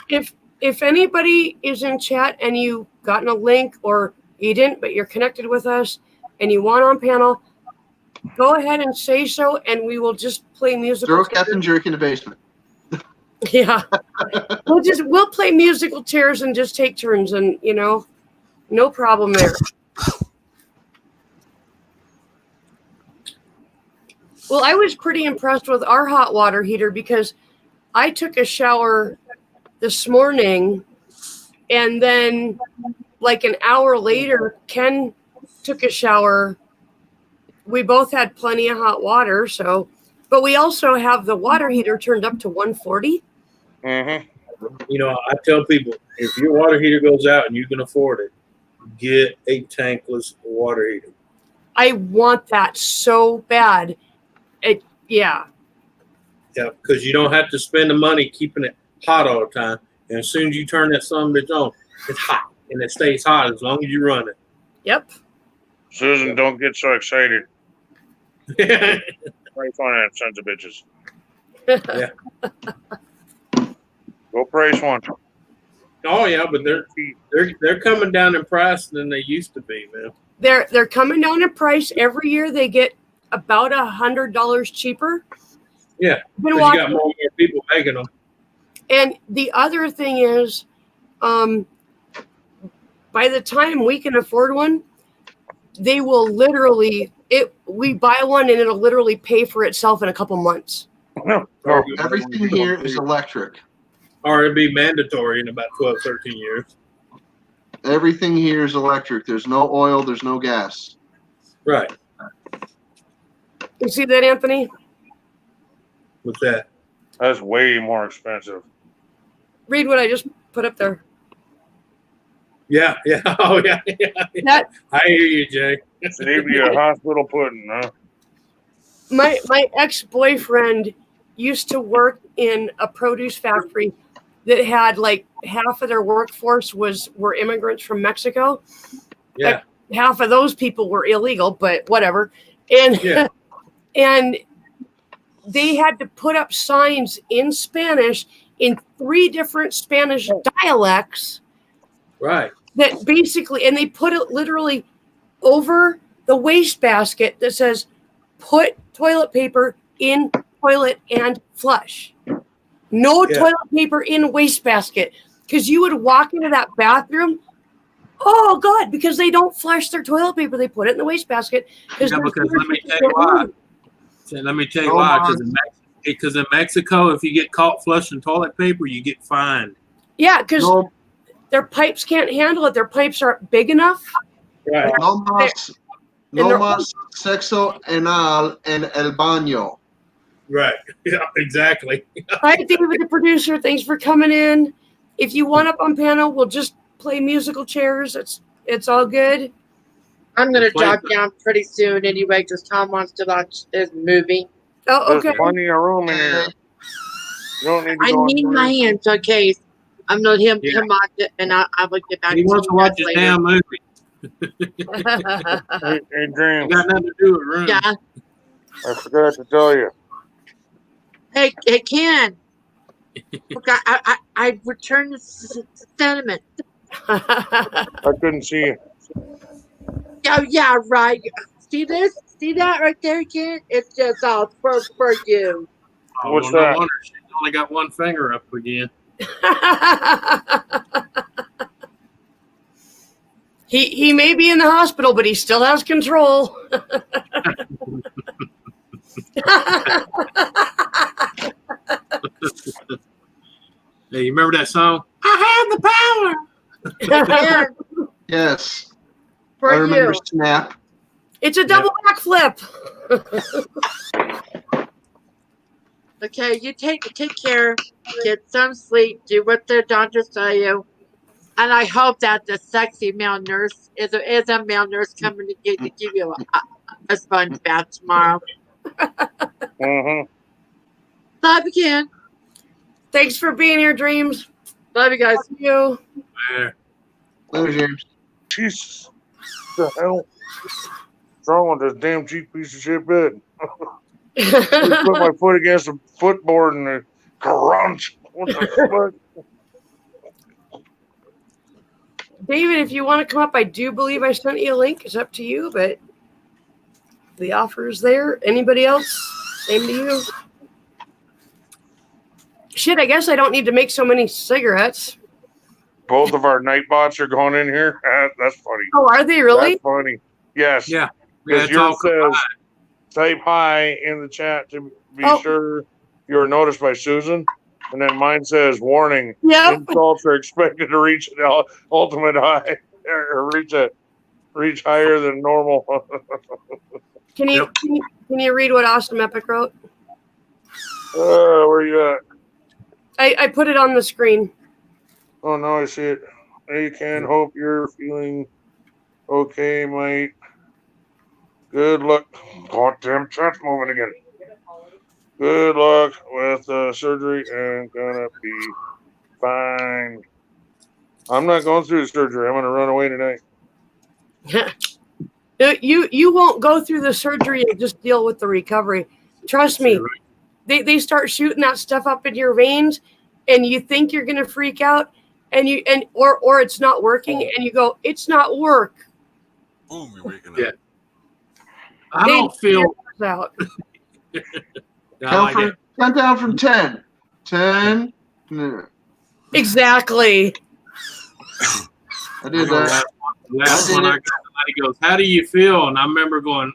If anybody is in chat and you've gotten a link, or you didn't, but you're connected with us and you want on panel, go ahead and say so, and we will just play musical. Throw Captain Jerk in the basement. Yeah. we'll play musical chairs and just take turns, and no problem there. Well, I was pretty impressed with our hot water heater because I took a shower this morning, and then like an hour later, Ken took a shower. We both had plenty of hot water, but we also have the water heater turned up to 140. Mm-hmm. I tell people, if your water heater goes out and you can afford it, get a tankless water heater. I want that so bad. Yeah, because you don't have to spend the money keeping it hot all the time. And as soon as you turn that son of a bitch on, it's hot, and it stays hot as long as you run it. Yep. Susan, don't get so excited. Right on, sons of bitches. Yeah. Go price one. Oh yeah, but they're coming down in price than they used to be, man. They're coming down in price every year. They get about $100 cheaper. Yeah, because you got more and more people making them. And the other thing is, by the time we can afford one, they will literally we buy one and it'll literally pay for itself in a couple months. Everything here is electric. Or it'd be mandatory in about 12, 13 years. Everything here is electric. There's no oil. There's no gas. Right. You see that, Anthony? What's that? That's way more expensive. Read what I just put up there. Yeah. Oh, yeah. I hear you, Jay. Save you a hospital pudding, huh? My ex-boyfriend used to work in a produce factory that had like half of their workforce were immigrants from Mexico. Yeah. Half of those people were illegal, but whatever. And and they had to put up signs in Spanish in 3 different Spanish dialects Right. That basically, and they put it literally over the wastebasket that says, "Put toilet paper in toilet and flush." No toilet paper in wastebasket, because you would walk into that bathroom. Oh God! Because they don't flush their toilet paper, they put it in the wastebasket. Because let me tell you why. Let me tell you why. Because in Mexico, if you get caught flushing toilet paper, you get fined. Yeah, because their pipes can't handle it. Their pipes aren't big enough. Right. No más sexo anal en el baño. Right. Yeah, exactly. Hi, David, the producer. Thanks for coming in. If you want up on panel, we'll just play musical chairs. It's all good. I'm gonna drop down pretty soon anyway, because Tom wants to watch his movie. Oh, okay. There's plenty of room in here. You don't need to I go need in my hands, okay? I'm gonna him Yeah. watch it, and I will get back He to wants you to watch guys his later. damn movie. Hey, Dream. Got nothing to do with room. Yeah. I forgot to tell you. Hey, Ken. Look, I returned the sentiment. I couldn't see you. Oh, yeah, right. See this? See that right there, Ken? It's just all for you. Oh, What's well, that? no wonder she's only got one finger up again. He may be in the hospital, but he still has control. Hey, you remember that song? I have the power. Yeah, Yes. for I remember you. Snap. It's a double backflip. Okay, you take care, get some sleep, do what the doctors tell you, and I hope that the sexy male nurse is a male nurse coming to give you a sponge bath tomorrow. Mm-hmm. Love you, Ken. Thanks for being here, Dreams. Love you guys. Love you. Yeah. Later, James. Jesus. What the hell? What's wrong with this damn cheap piece of shit bed? I put my foot against the footboard and the crunch. What the fuck? David, if you want to come up, I do believe I sent you a link. It's up to you, but the offer is there. Anybody else? Same to you. Shit, I guess I don't need to make so many cigarettes. Both of our night bots are going in here. That's funny. Oh, are they really? That's funny. Yes. Yeah. Because it's yours all says, combined. type hi in the chat to be Oh. sure you're noticed by Susan. And then mine says, warning, Yep. insults are expected to reach an ultimate high or reach higher than normal. Can you read what Awesome Epic wrote? Where you at? I put it on the screen. Oh, no, I see it. Hey, Ken, hope you're feeling okay, mate. Good luck. Goddamn chat's moving again. Good luck with the surgery and gonna be fine. I'm not going through the surgery. I'm gonna run away tonight. You won't go through the surgery and just deal with the recovery. Trust me. They start shooting that stuff up in your veins, and you think you're gonna freak out, or it's not working, and you go, it's not work. Boom, you're waking up. Yeah. I don't feel out. Count down from 10. 10. Exactly. I did that. Last one I got, somebody goes, "How do you feel?" And I remember going,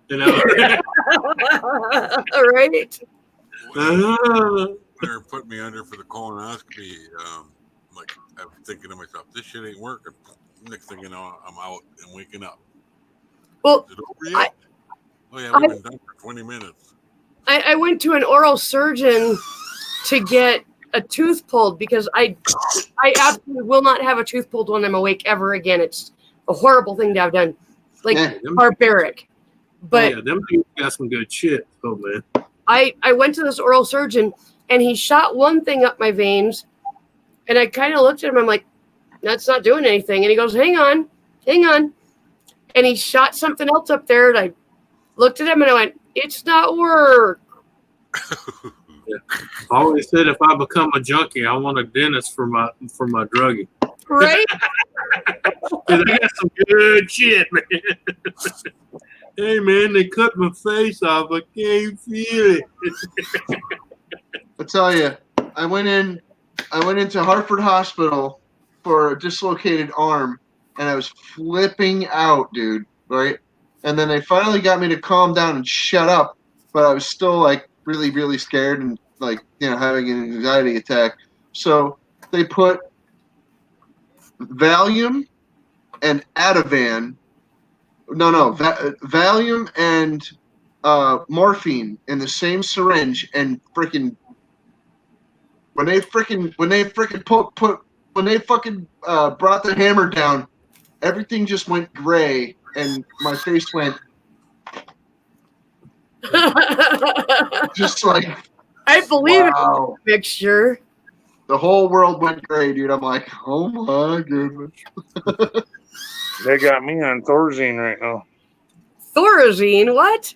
you know. All right. When they were putting me under for the colonoscopy, I'm thinking to myself, this shit ain't working. Next thing you know, I'm out and waking up. Well, Is it over yet? Oh yeah, we've been done for 20 minutes. I went to an oral surgeon to get a tooth pulled because I absolutely will not have a tooth pulled when I'm awake ever again. It's a horrible thing to have done, like barbaric. But them people got some good shit, though, man. I went to this oral surgeon and he shot one thing up my veins, and I kind of looked at him. I'm like, that's not doing anything. And he goes, hang on. And he shot something else up there, and I looked at him and I went, it's not work. Yeah. I always said if I become a junkie, I want a dentist for my druggie. Right? I got some good shit, man. Hey, man, they cut my face off. I can't feel it. I tell you, I went into Hartford Hospital for a dislocated arm, and I was flipping out, dude. Right, and then they finally got me to calm down and shut up, but I was still like really, really scared and like having an anxiety attack. So they put Valium and Ativan. Valium and morphine in the same syringe, and freaking when they fucking brought the hammer down, everything just went gray, and my face went just like I believe wow. it. Mixture. The whole world went gray, dude. I'm like, oh my goodness. They got me on Thorazine right now. Thorazine, what?